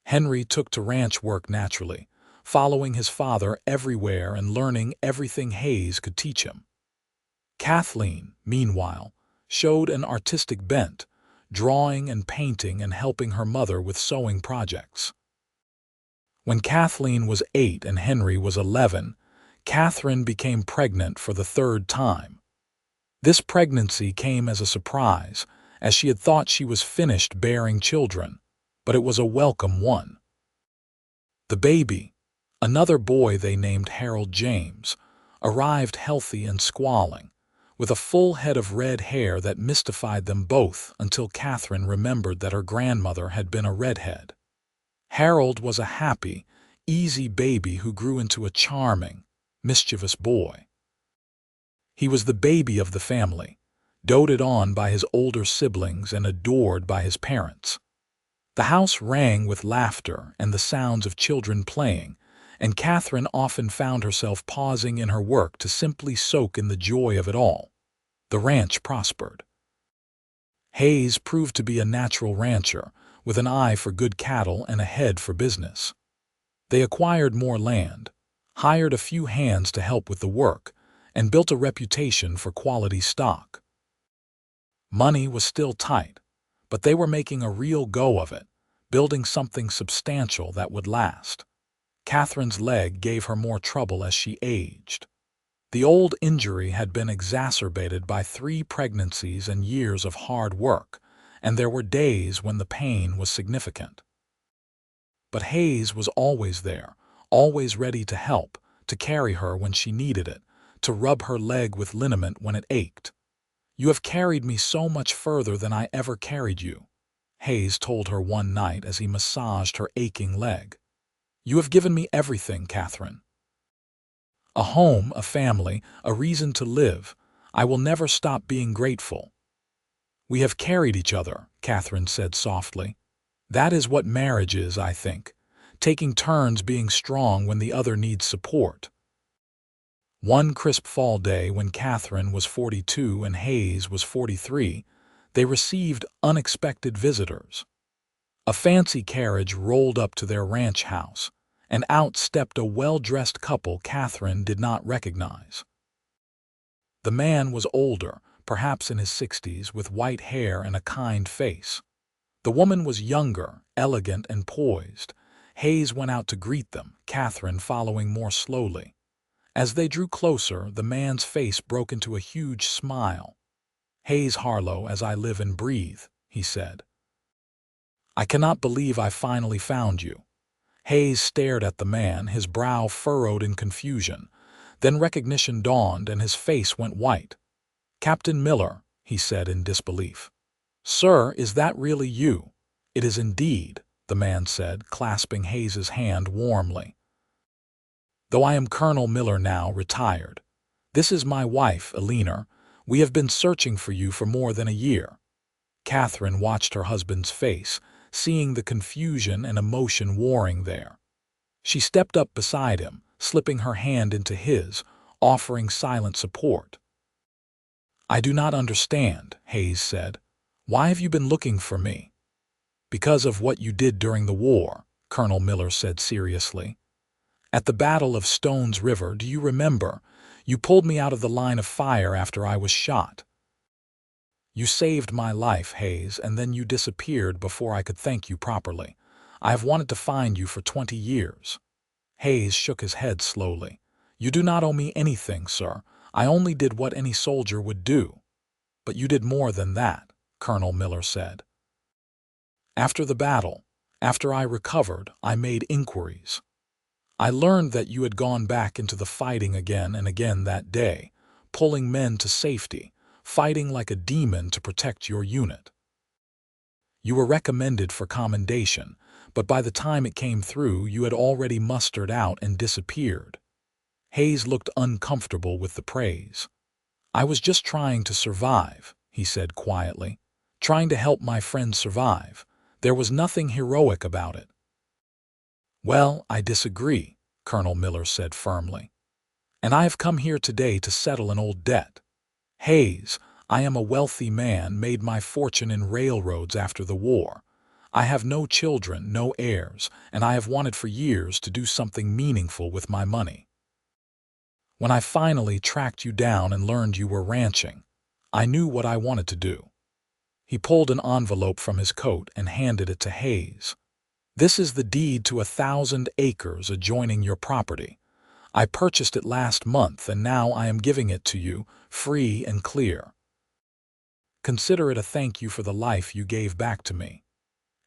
Henry took to ranch work naturally, following his father everywhere and learning everything Hayes could teach him. Kathleen, meanwhile, showed an artistic bent, drawing and painting and helping her mother with sewing projects. When Kathleen was 8 and Henry was 11, Katherine became pregnant for the 3rd time. This pregnancy came as a surprise, as she had thought she was finished bearing children, but it was a welcome one. The baby, another boy they named Harold James, arrived healthy and squalling, with a full head of red hair that mystified them both until Katherine remembered that her grandmother had been a redhead. Harold was a happy, easy baby who grew into a charming, mischievous boy. He was the baby of the family, doted on by his older siblings and adored by his parents. The house rang with laughter and the sounds of children playing, and Katherine often found herself pausing in her work to simply soak in the joy of it all. The ranch prospered. Hayes proved to be a natural rancher, with an eye for good cattle and a head for business. They acquired more land, hired a few hands to help with the work, and built a reputation for quality stock. Money was still tight, but they were making a real go of it, building something substantial that would last. Katherine's leg gave her more trouble as she aged. The old injury had been exacerbated by 3 pregnancies and years of hard work, and there were days when the pain was significant. But Hayes was always there, always ready to help, to carry her when she needed it, to rub her leg with liniment when it ached. "You have carried me so much further than I ever carried you," Hayes told her one night as he massaged her aching leg. "You have given me everything, Katherine. A home, a family, a reason to live. I will never stop being grateful." "We have carried each other," Katherine said softly. "That is what marriage is, I think, taking turns being strong when the other needs support." One crisp fall day when Katherine was 42 and Hayes was 43, they received unexpected visitors. A fancy carriage rolled up to their ranch house, and out stepped a well-dressed couple Katherine did not recognize. The man was older, perhaps in his 60s, with white hair and a kind face. The woman was younger, elegant, and poised. Hayes went out to greet them, Katherine following more slowly. As they drew closer, the man's face broke into a huge smile. "Hayes Harlow, as I live and breathe," he said. "I cannot believe I finally found you." Hayes stared at the man, his brow furrowed in confusion. Then recognition dawned and his face went white. "Captain Miller," he said in disbelief. "Sir, is that really you?" "It is indeed," the man said, clasping Hayes's hand warmly. "Though I am Colonel Miller now, retired. This is my wife, Eleanor. We have been searching for you for more than a year." Katherine watched her husband's face, seeing the confusion and emotion warring there. She stepped up beside him, slipping her hand into his, offering silent support. "I do not understand," Hayes said. "Why have you been looking for me?" "Because of what you did during the war," Colonel Miller said seriously. "At the Battle of Stones River, do you remember? You pulled me out of the line of fire after I was shot. You saved my life, Hayes, and then you disappeared before I could thank you properly. I have wanted to find you for 20 years. Hayes shook his head slowly. "You do not owe me anything, sir. I only did what any soldier would do." "But you did more than that," Colonel Miller said. "After the battle, after I recovered, I made inquiries. I learned that you had gone back into the fighting again and again that day, pulling men to safety, fighting like a demon to protect your unit. You were recommended for commendation, but by the time it came through, you had already mustered out and disappeared." Hayes looked uncomfortable with the praise. "I was just trying to survive," he said quietly. "Trying to help my friends survive. There was nothing heroic about it." "Well, I disagree," Colonel Miller said firmly. "And I have come here today to settle an old debt. Hayes, I am a wealthy man, made my fortune in railroads after the war. I have no children, no heirs, and I have wanted for years to do something meaningful with my money. When I finally tracked you down and learned you were ranching, I knew what I wanted to do." He pulled an envelope from his coat and handed it to Hayes. "This is the deed to 1,000 acres adjoining your property. I purchased it last month, and now I am giving it to you, free and clear. Consider it a thank you for the life you gave back to me."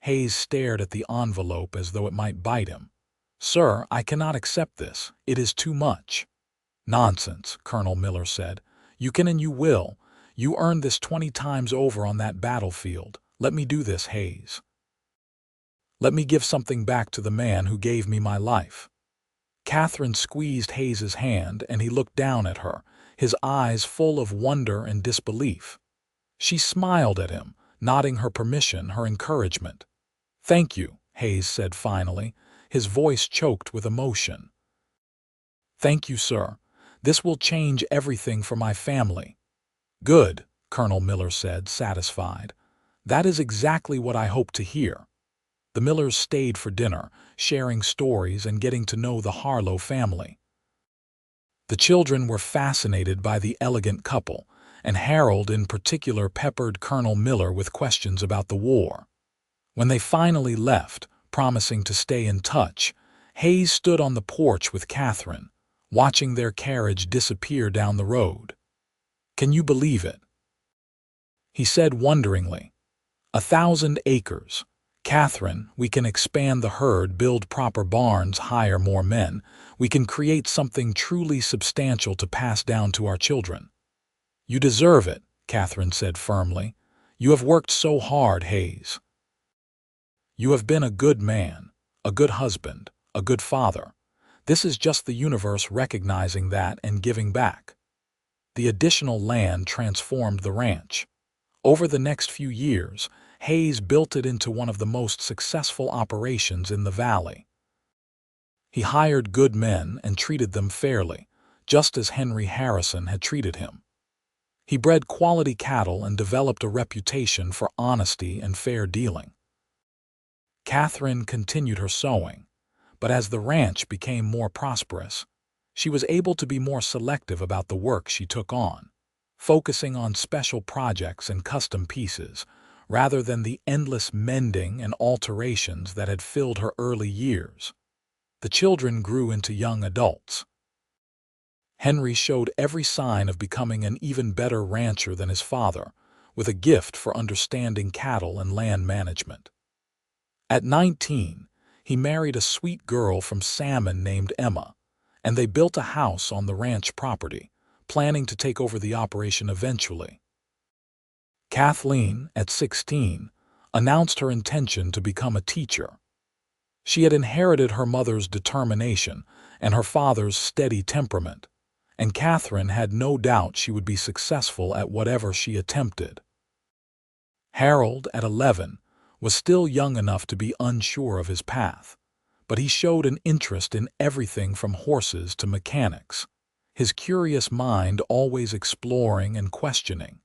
Hayes stared at the envelope as though it might bite him. "Sir, I cannot accept this. It is too much." "Nonsense," Colonel Miller said. "You can and you will. You earned this 20 times over on that battlefield. Let me do this, Hayes. Let me give something back to the man who gave me my life." Katherine squeezed Hayes's hand and he looked down at her, his eyes full of wonder and disbelief. She smiled at him, nodding her permission, her encouragement. "Thank you," Hayes said finally, his voice choked with emotion. "Thank you, sir. This will change everything for my family." "Good," Colonel Miller said, satisfied. "That is exactly what I hoped to hear." The Millers stayed for dinner, sharing stories and getting to know the Harlow family. The children were fascinated by the elegant couple, and Harold in particular peppered Colonel Miller with questions about the war. When they finally left, promising to stay in touch, Hayes stood on the porch with Katherine, watching their carriage disappear down the road. "Can you believe it?" he said wonderingly. 1,000 acres. Katherine, we can expand the herd, build proper barns, hire more men. We can create something truly substantial to pass down to our children. "You deserve it," Katherine said firmly. "You have worked so hard, Hayes. You have been a good man, a good husband, a good father. This is just the universe recognizing that and giving back." The additional land transformed the ranch. Over the next few years, Hayes built it into one of the most successful operations in the valley. He hired good men and treated them fairly, just as Henry Harrison had treated him. He bred quality cattle and developed a reputation for honesty and fair dealing. Katherine continued her sowing, but as the ranch became more prosperous, she was able to be more selective about the work she took on, focusing on special projects and custom pieces, rather than the endless mending and alterations that had filled her early years. The children grew into young adults. Henry showed every sign of becoming an even better rancher than his father, with a gift for understanding cattle and land management. At 19, he married a sweet girl from Salmon named Emma, and they built a house on the ranch property, planning to take over the operation eventually. Kathleen, at 16, announced her intention to become a teacher. She had inherited her mother's determination and her father's steady temperament, and Katherine had no doubt she would be successful at whatever she attempted. Harold, at 11, was still young enough to be unsure of his path, but he showed an interest in everything from horses to mechanics, his curious mind always exploring and questioning.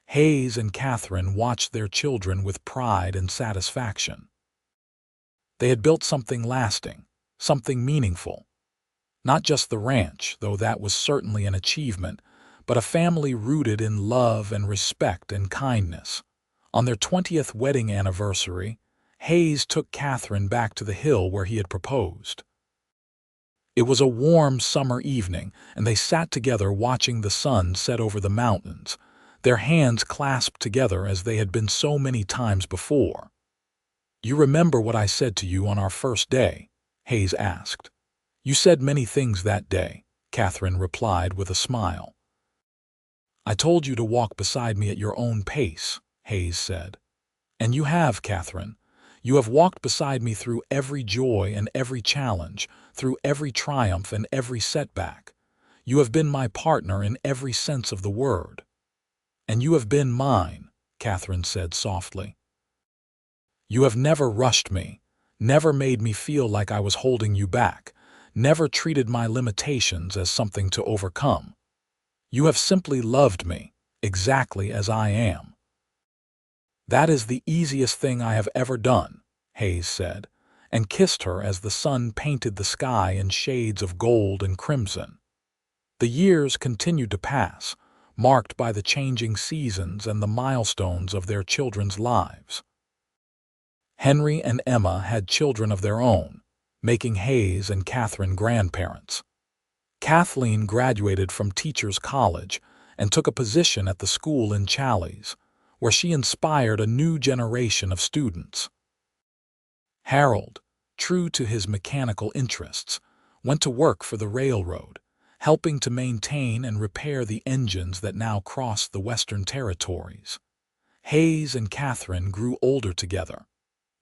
Hayes and Katherine watched their children with pride and satisfaction. They had built something lasting, something meaningful. Not just the ranch, though that was certainly an achievement, but a family rooted in love and respect and kindness. On their 20th wedding anniversary, Hayes took Katherine back to the hill where he had proposed. It was a warm summer evening, and they sat together watching the sun set over the mountains, their hands clasped together as they had been so many times before. "You remember what I said to you on our first day?" Hayes asked. "You said many things that day," Katherine replied with a smile. "I told you to walk beside me at your own pace," Hayes said. "And you have, Katherine. You have walked beside me through every joy and every challenge, through every triumph and every setback. You have been my partner in every sense of the word." "And you have been mine," Katherine said softly. "You have never rushed me, never made me feel like I was holding you back, never treated my limitations as something to overcome. You have simply loved me, exactly as I am." "That is the easiest thing I have ever done," Hayes said, and kissed her as the sun painted the sky in shades of gold and crimson. The years continued to pass, marked by the changing seasons and the milestones of their children's lives. Henry and Emma had children of their own, making Hayes and Katherine grandparents. Kathleen graduated from Teachers College and took a position at the school in Challis, where she inspired a new generation of students. Harold, true to his mechanical interests, went to work for the railroad, helping to maintain and repair the engines that now crossed the Western Territories. Hayes and Katherine grew older together,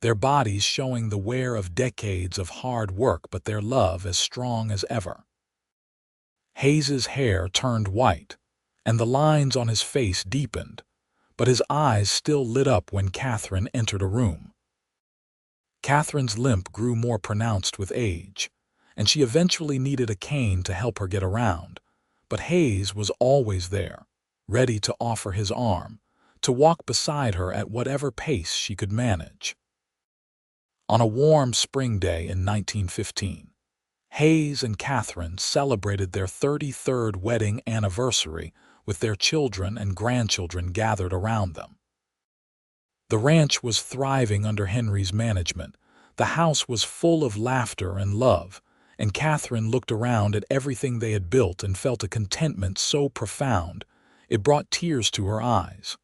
their bodies showing the wear of decades of hard work but their love as strong as ever. Hayes's hair turned white, and the lines on his face deepened, but his eyes still lit up when Katherine entered a room. Katherine's limp grew more pronounced with age, and she eventually needed a cane to help her get around, but Hayes was always there, ready to offer his arm, to walk beside her at whatever pace she could manage. On a warm spring day in 1915, Hayes and Katherine celebrated their 33rd wedding anniversary with their children and grandchildren gathered around them. The ranch was thriving under Henry's management. The house was full of laughter and love, and Katherine looked around at everything they had built and felt a contentment so profound it brought tears to her eyes.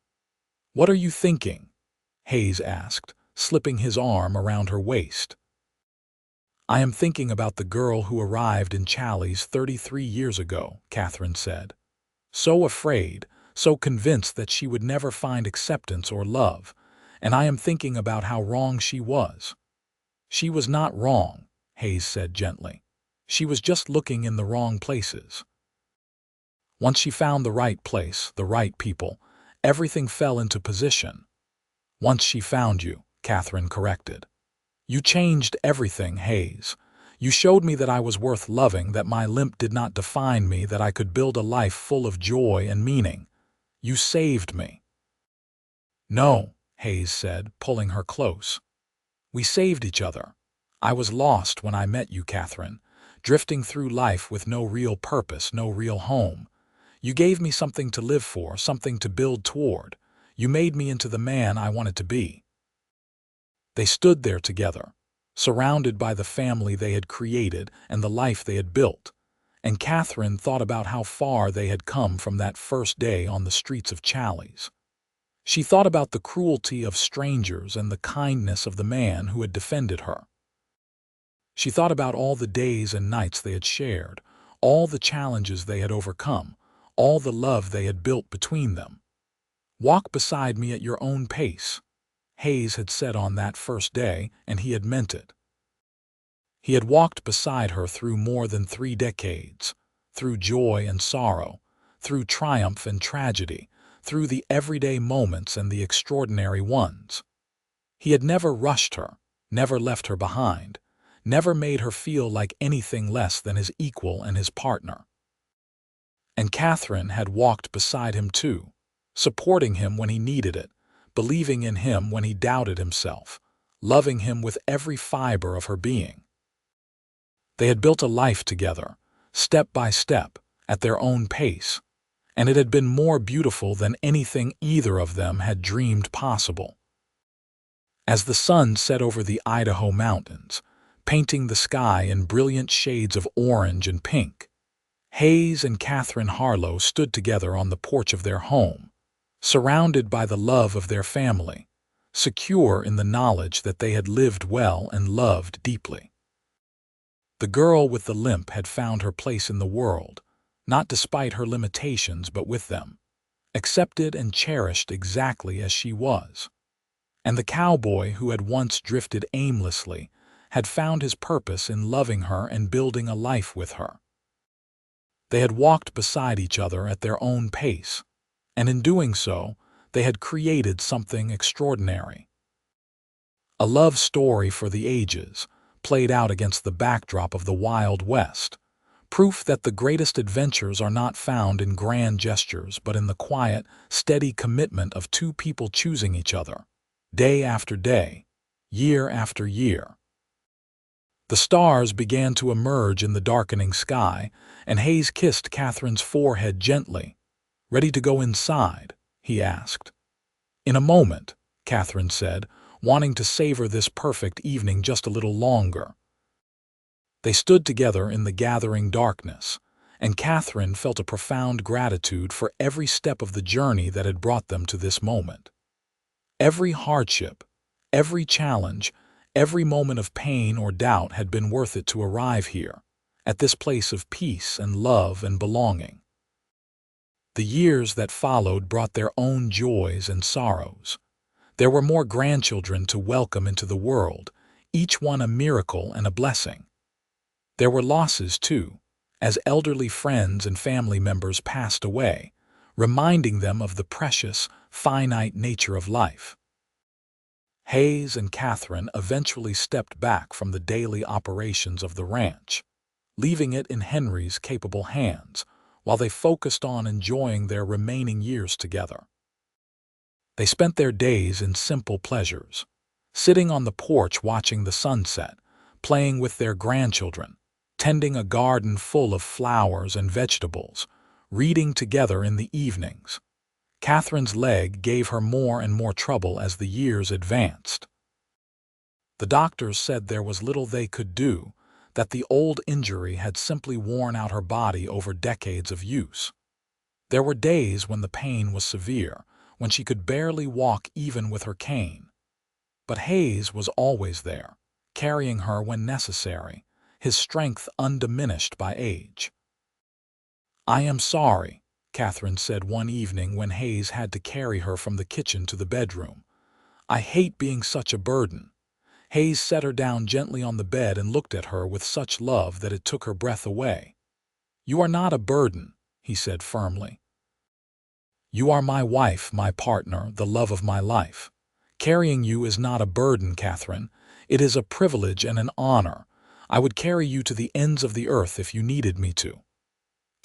"What are you thinking?" Hayes asked, slipping his arm around her waist. "I am thinking about the girl who arrived in Challis 33 years ago," Katherine said. "So afraid, so convinced that she would never find acceptance or love, and I am thinking about how wrong she was." "She was not wrong," Hayes said gently. "She was just looking in the wrong places. Once she found the right place, the right people, everything fell into position." "Once she found you," Katherine corrected. "You changed everything, Hayes. You showed me that I was worth loving, that my limp did not define me, that I could build a life full of joy and meaning. You saved me." "No," Hayes said, pulling her close. "We saved each other. I was lost when I met you, Katherine, drifting through life with no real purpose, no real home. You gave me something to live for, something to build toward. You made me into the man I wanted to be." They stood there together, surrounded by the family they had created and the life they had built, and Katherine thought about how far they had come from that first day on the streets of Challis. She thought about the cruelty of strangers and the kindness of the man who had defended her. She thought about all the days and nights they had shared, all the challenges they had overcome, all the love they had built between them. "Walk beside me at your own pace," Hayes had said on that first day, and he had meant it. He had walked beside her through more than 3 decades, through joy and sorrow, through triumph and tragedy, through the everyday moments and the extraordinary ones. He had never rushed her, never left her behind, never made her feel like anything less than his equal and his partner. And Katherine had walked beside him too, supporting him when he needed it, believing in him when he doubted himself, loving him with every fiber of her being. They had built a life together, step by step, at their own pace, and it had been more beautiful than anything either of them had dreamed possible. As the sun set over the Idaho mountains, painting the sky in brilliant shades of orange and pink, Hayes and Katherine Harlow stood together on the porch of their home, surrounded by the love of their family, secure in the knowledge that they had lived well and loved deeply. The girl with the limp had found her place in the world, not despite her limitations but with them, accepted and cherished exactly as she was. And the cowboy who had once drifted aimlessly had found his purpose in loving her and building a life with her. They had walked beside each other at their own pace, and in doing so, they had created something extraordinary. A love story for the ages, played out against the backdrop of the Wild West, proof that the greatest adventures are not found in grand gestures but in the quiet, steady commitment of 2 people choosing each other, day after day, year after year. The stars began to emerge in the darkening sky, and Hayes kissed Katherine's forehead gently. "Ready to go inside?" he asked. "In a moment," Katherine said, wanting to savor this perfect evening just a little longer. They stood together in the gathering darkness, and Katherine felt a profound gratitude for every step of the journey that had brought them to this moment. Every hardship, every challenge, every moment of pain or doubt had been worth it to arrive here, at this place of peace and love and belonging. The years that followed brought their own joys and sorrows. There were more grandchildren to welcome into the world, each one a miracle and a blessing. There were losses, too, as elderly friends and family members passed away, reminding them of the precious, finite nature of life. Hayes and Katherine eventually stepped back from the daily operations of the ranch, leaving it in Henry's capable hands, while they focused on enjoying their remaining years together. They spent their days in simple pleasures, sitting on the porch watching the sunset, playing with their grandchildren, tending a garden full of flowers and vegetables, reading together in the evenings. Katherine's leg gave her more and more trouble as the years advanced. The doctors said there was little they could do, that the old injury had simply worn out her body over decades of use. There were days when the pain was severe, when she could barely walk even with her cane. But Hayes was always there, carrying her when necessary, his strength undiminished by age. "I am sorry," Katherine said one evening when Hayes had to carry her from the kitchen to the bedroom. "I hate being such a burden." Hayes set her down gently on the bed and looked at her with such love that it took her breath away. "You are not a burden," he said firmly. "You are my wife, my partner, the love of my life. Carrying you is not a burden, Katherine. It is a privilege and an honor. I would carry you to the ends of the earth if you needed me to."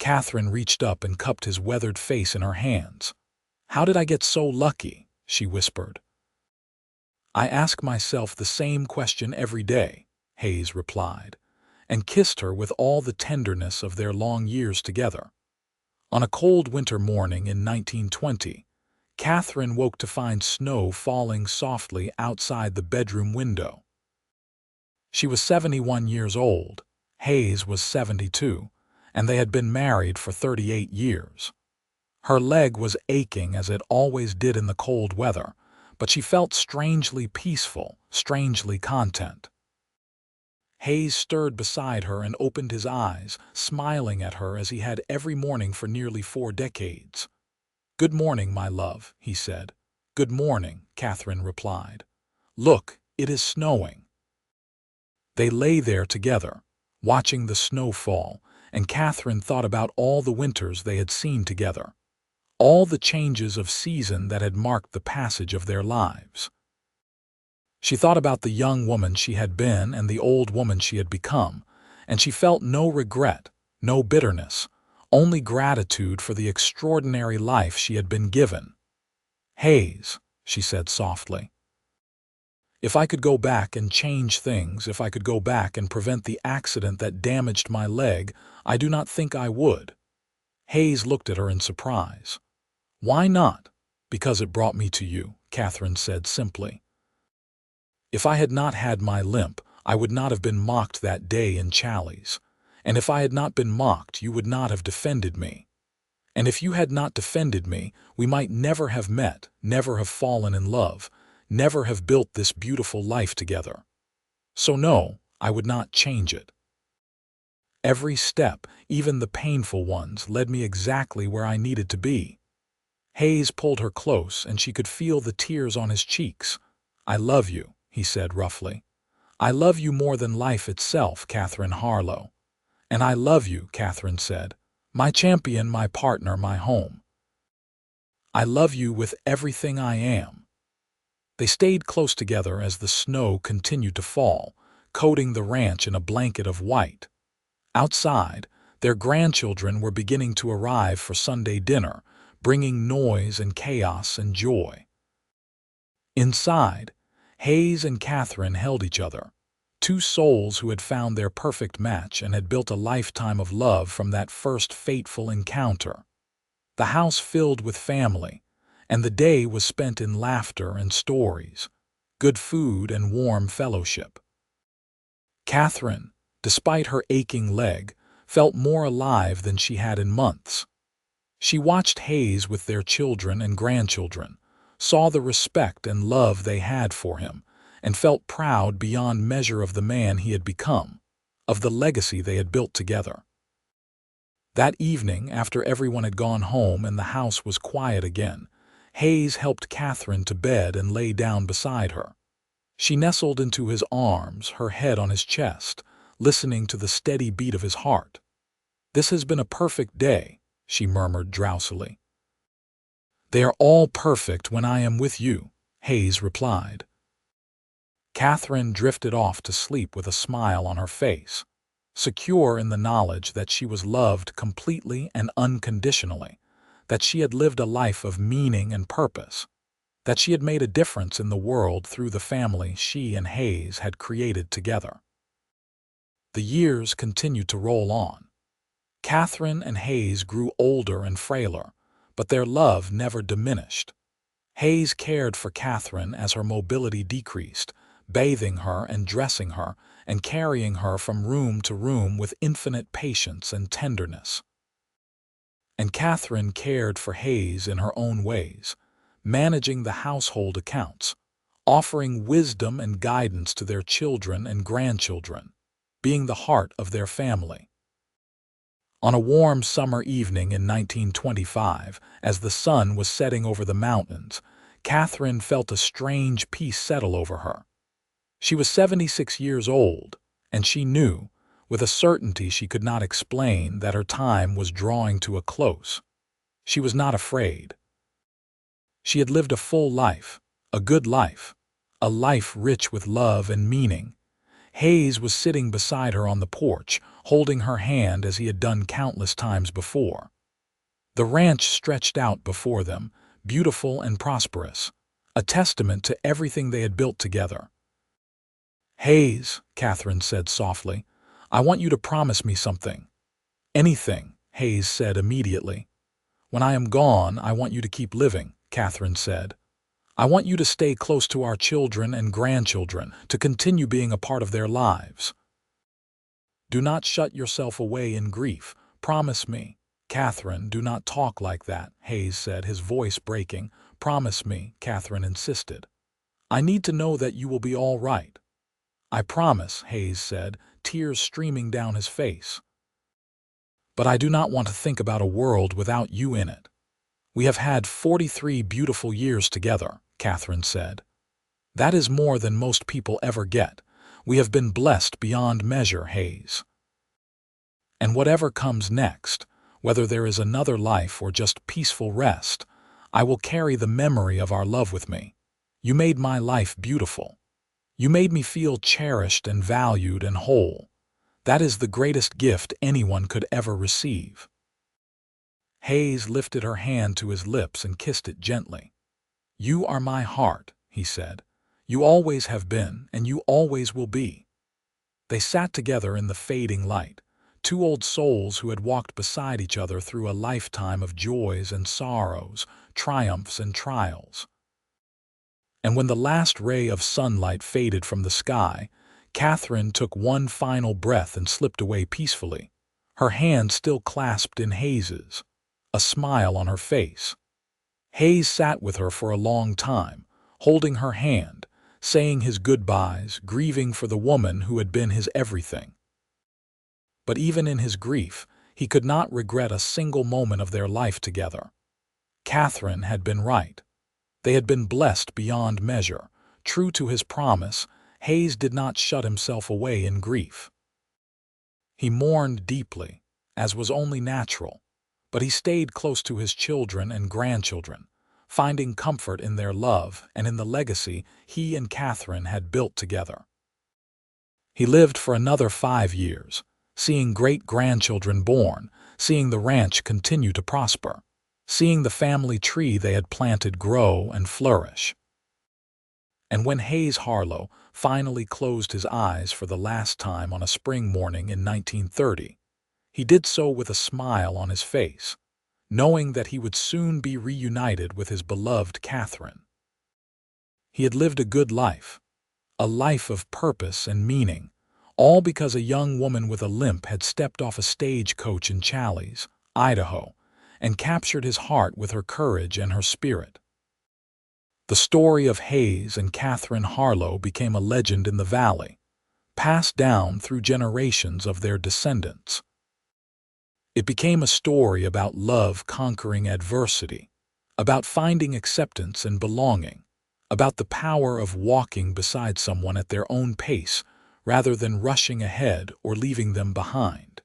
Katherine reached up and cupped his weathered face in her hands. "How did I get so lucky?" she whispered. "I ask myself the same question every day," Hayes replied, and kissed her with all the tenderness of their long years together. On a cold winter morning in 1920, Katherine woke to find snow falling softly outside the bedroom window. She was 71 years old, Hayes was 72, and they had been married for 38 years. Her leg was aching as it always did in the cold weather, but she felt strangely peaceful, strangely content. Hayes stirred beside her and opened his eyes, smiling at her as he had every morning for nearly 4 decades. "Good morning, my love," he said. "Good morning," Katherine replied. "Look, it is snowing." They lay there together, watching the snow fall, and Katherine thought about all the winters they had seen together, all the changes of season that had marked the passage of their lives. She thought about the young woman she had been and the old woman she had become, and she felt no regret, no bitterness, only gratitude for the extraordinary life she had been given. "Hayes," she said softly, "if I could go back and change things, if I could go back and prevent the accident that damaged my leg, I do not think I would." Hayes looked at her in surprise. "Why not?" "Because it brought me to you," Katherine said simply. "If I had not had my limp, I would not have been mocked that day in Challis. And if I had not been mocked, you would not have defended me. And if you had not defended me, we might never have met, never have fallen in love, never have built this beautiful life together. So no, I would not change it. Every step, even the painful ones, led me exactly where I needed to be." Hayes pulled her close, and she could feel the tears on his cheeks. "I love you," he said roughly. "I love you more than life itself, Katherine Harlow." "And I love you," Katherine said. "My champion, my partner, my home. I love you with everything I am." They stayed close together as the snow continued to fall, coating the ranch in a blanket of white. Outside, their grandchildren were beginning to arrive for Sunday dinner, bringing noise and chaos and joy. Inside, Hayes and Katherine held each other, two souls who had found their perfect match and had built a lifetime of love from that first fateful encounter. The house filled with family, and the day was spent in laughter and stories, good food and warm fellowship. Katherine, despite her aching leg, felt more alive than she had in months. She watched Hayes with their children and grandchildren, saw the respect and love they had for him, and felt proud beyond measure of the man he had become, of the legacy they had built together. That evening, after everyone had gone home and the house was quiet again, Hayes helped Katherine to bed and lay down beside her. She nestled into his arms, her head on his chest, listening to the steady beat of his heart. "This has been a perfect day," she murmured drowsily. "They are all perfect when I am with you," Hayes replied. Katherine drifted off to sleep with a smile on her face, secure in the knowledge that she was loved completely and unconditionally, that she had lived a life of meaning and purpose, that she had made a difference in the world through the family she and Hayes had created together. The years continued to roll on. Katherine and Hayes grew older and frailer, but their love never diminished. Hayes cared for Katherine as her mobility decreased, bathing her and dressing her and carrying her from room to room with infinite patience and tenderness. And Katherine cared for Hayes in her own ways, managing the household accounts, offering wisdom and guidance to their children and grandchildren, being the heart of their family. On a warm summer evening in 1925, as the sun was setting over the mountains, Katherine felt a strange peace settle over her. She was 76 years old, and she knew, with a certainty she could not explain, that her time was drawing to a close. She was not afraid. She had lived a full life, a good life, a life rich with love and meaning. Hayes was sitting beside her on the porch, holding her hand as he had done countless times before. The ranch stretched out before them, beautiful and prosperous, a testament to everything they had built together. "Hayes," Katherine said softly, "I want you to promise me something." "Anything," Hayes said immediately. "When I am gone, I want you to keep living," Katherine said. "I want you to stay close to our children and grandchildren, to continue being a part of their lives. Do not shut yourself away in grief. Promise me." "Katherine, do not talk like that," Hayes said, his voice breaking. "Promise me," Katherine insisted. "I need to know that you will be all right." "I promise," Hayes said, tears streaming down his face. "But I do not want to think about a world without you in it." "We have had 43 beautiful years together," Katherine said. "That is more than most people ever get. We have been blessed beyond measure, Hayes. And whatever comes next, whether there is another life or just peaceful rest, I will carry the memory of our love with me. You made my life beautiful. You made me feel cherished and valued and whole. That is the greatest gift anyone could ever receive." Hayes lifted her hand to his lips and kissed it gently. "You are my heart," he said. "You always have been, and you always will be." They sat together in the fading light, two old souls who had walked beside each other through a lifetime of joys and sorrows, triumphs and trials. And when the last ray of sunlight faded from the sky, Katherine took one final breath and slipped away peacefully, her hand still clasped in Hayes's, a smile on her face. Hayes sat with her for a long time, holding her hand, saying his goodbyes, grieving for the woman who had been his everything. But even in his grief, he could not regret a single moment of their life together. Katherine had been right. They had been blessed beyond measure. True to his promise, Hayes did not shut himself away in grief. He mourned deeply, as was only natural, but he stayed close to his children and grandchildren, finding comfort in their love and in the legacy he and Katherine had built together. He lived for another 5 years, seeing great-grandchildren born, seeing the ranch continue to prosper, seeing the family tree they had planted grow and flourish. And when Hayes Harlow finally closed his eyes for the last time on a spring morning in 1930, he did so with a smile on his face, knowing that he would soon be reunited with his beloved Katherine. He had lived a good life, a life of purpose and meaning, all because a young woman with a limp had stepped off a stagecoach in Challis, Idaho, and captured his heart with her courage and her spirit. The story of Hayes and Katherine Harlow became a legend in the valley, passed down through generations of their descendants. It became a story about love conquering adversity, about finding acceptance and belonging, about the power of walking beside someone at their own pace rather than rushing ahead or leaving them behind.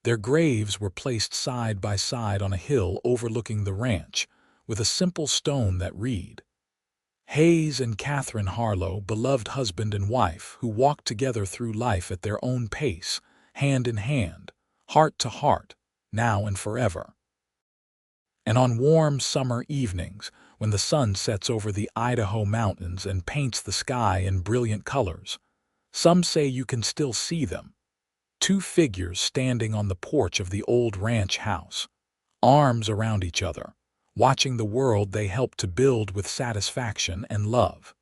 Their graves were placed side by side on a hill overlooking the ranch, with a simple stone that read, Hayes and Katherine Harlow, beloved husband and wife, who walked together through life at their own pace, hand in hand, heart to heart, now and forever. And on warm summer evenings, when the sun sets over the Idaho mountains and paints the sky in brilliant colors, some say you can still see them. Two figures standing on the porch of the old ranch house, arms around each other, watching the world they helped to build with satisfaction and love.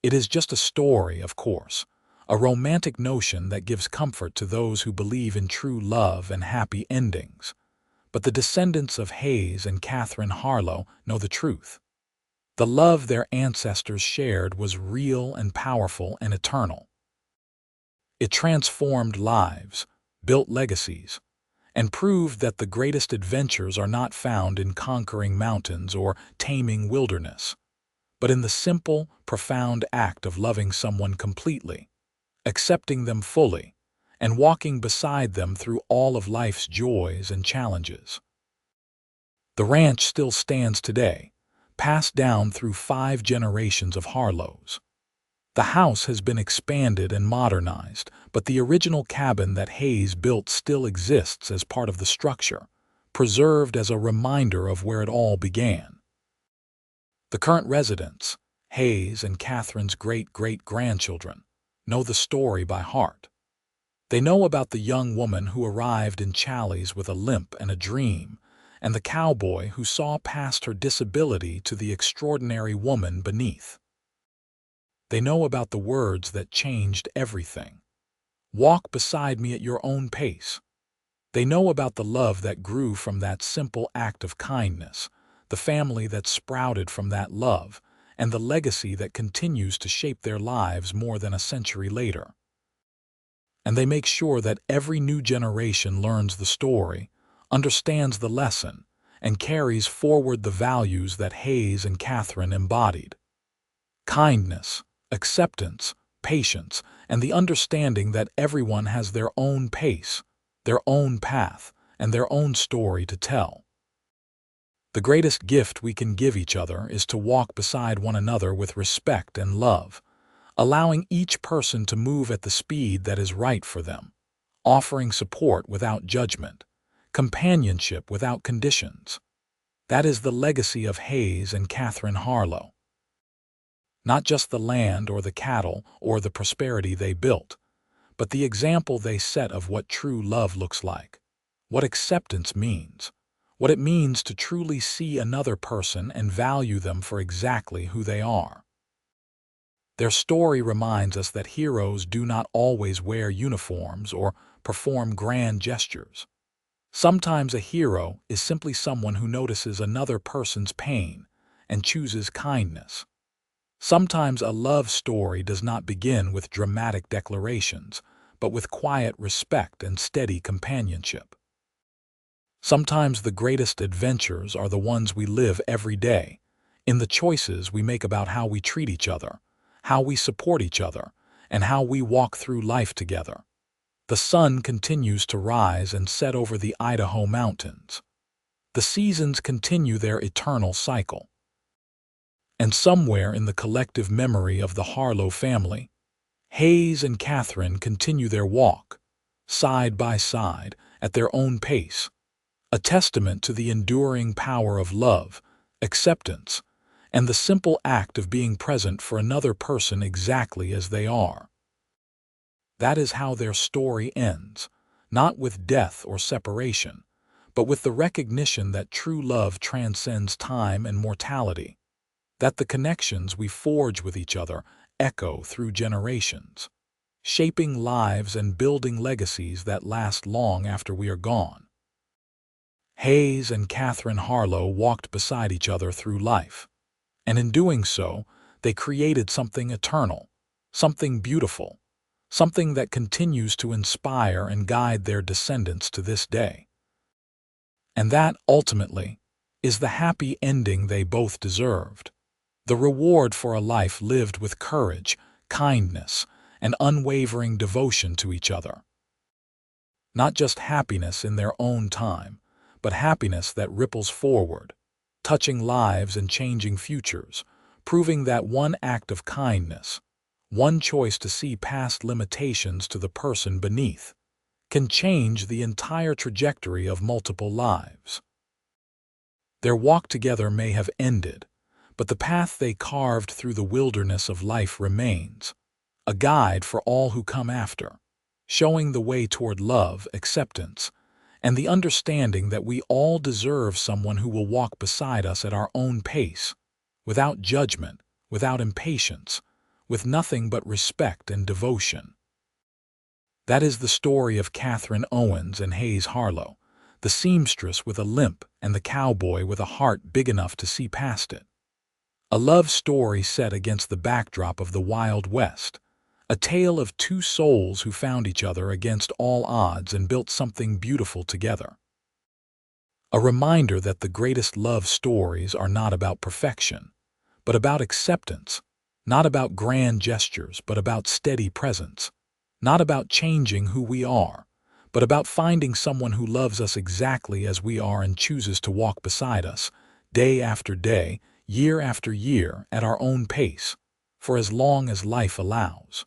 It is just a story, of course, a romantic notion that gives comfort to those who believe in true love and happy endings. But the descendants of Hayes and Katherine Harlow know the truth. The love their ancestors shared was real and powerful and eternal. It transformed lives, built legacies, and proved that the greatest adventures are not found in conquering mountains or taming wilderness, but in the simple, profound act of loving someone completely, accepting them fully, and walking beside them through all of life's joys and challenges. The ranch still stands today, passed down through 5 generations of Harlows. The house has been expanded and modernized, but the original cabin that Hayes built still exists as part of the structure, preserved as a reminder of where it all began. The current residents, Hayes and Katherine's great-great-grandchildren, know the story by heart. They know about the young woman who arrived in Challis with a limp and a dream, and the cowboy who saw past her disability to the extraordinary woman beneath. They know about the words that changed everything. Walk beside me at your own pace. They know about the love that grew from that simple act of kindness, the family that sprouted from that love, and the legacy that continues to shape their lives more than a century later. And they make sure that every new generation learns the story, understands the lesson, and carries forward the values that Hayes and Katherine embodied. Kindness, acceptance, patience, and the understanding that everyone has their own pace, their own path, and their own story to tell. The greatest gift we can give each other is to walk beside one another with respect and love, allowing each person to move at the speed that is right for them, offering support without judgment, companionship without conditions. That is the legacy of Hayes and Katherine Harlow. Not just the land or the cattle or the prosperity they built, but the example they set of what true love looks like, what acceptance means, what it means to truly see another person and value them for exactly who they are. Their story reminds us that heroes do not always wear uniforms or perform grand gestures. Sometimes a hero is simply someone who notices another person's pain and chooses kindness. Sometimes a love story does not begin with dramatic declarations, but with quiet respect and steady companionship. Sometimes the greatest adventures are the ones we live every day, in the choices we make about how we treat each other, how we support each other, and how we walk through life together. The sun continues to rise and set over the Idaho mountains. The seasons continue their eternal cycle. And somewhere in the collective memory of the Harlow family, Hayes and Katherine continue their walk, side by side, at their own pace, a testament to the enduring power of love, acceptance, and the simple act of being present for another person exactly as they are. That is how their story ends, not with death or separation, but with the recognition that true love transcends time and mortality, that the connections we forge with each other echo through generations, shaping lives and building legacies that last long after we are gone. Hayes and Katherine Harlow walked beside each other through life, and in doing so, they created something eternal, something beautiful, something that continues to inspire and guide their descendants to this day. And that, ultimately, is the happy ending they both deserved. The reward for a life lived with courage, kindness, and unwavering devotion to each other. Not just happiness in their own time, but happiness that ripples forward, touching lives and changing futures, proving that one act of kindness, one choice to see past limitations to the person beneath, can change the entire trajectory of multiple lives. Their walk together may have ended, but the path they carved through the wilderness of life remains, a guide for all who come after, showing the way toward love, acceptance, and the understanding that we all deserve someone who will walk beside us at our own pace, without judgment, without impatience, with nothing but respect and devotion. That is the story of Katherine Owens and Hayes Harlow, the seamstress with a limp and the cowboy with a heart big enough to see past it. A love story set against the backdrop of the Wild West, a tale of two souls who found each other against all odds and built something beautiful together. A reminder that the greatest love stories are not about perfection, but about acceptance, not about grand gestures, but about steady presence, not about changing who we are, but about finding someone who loves us exactly as we are and chooses to walk beside us, day after day, year after year, at our own pace, for as long as life allows.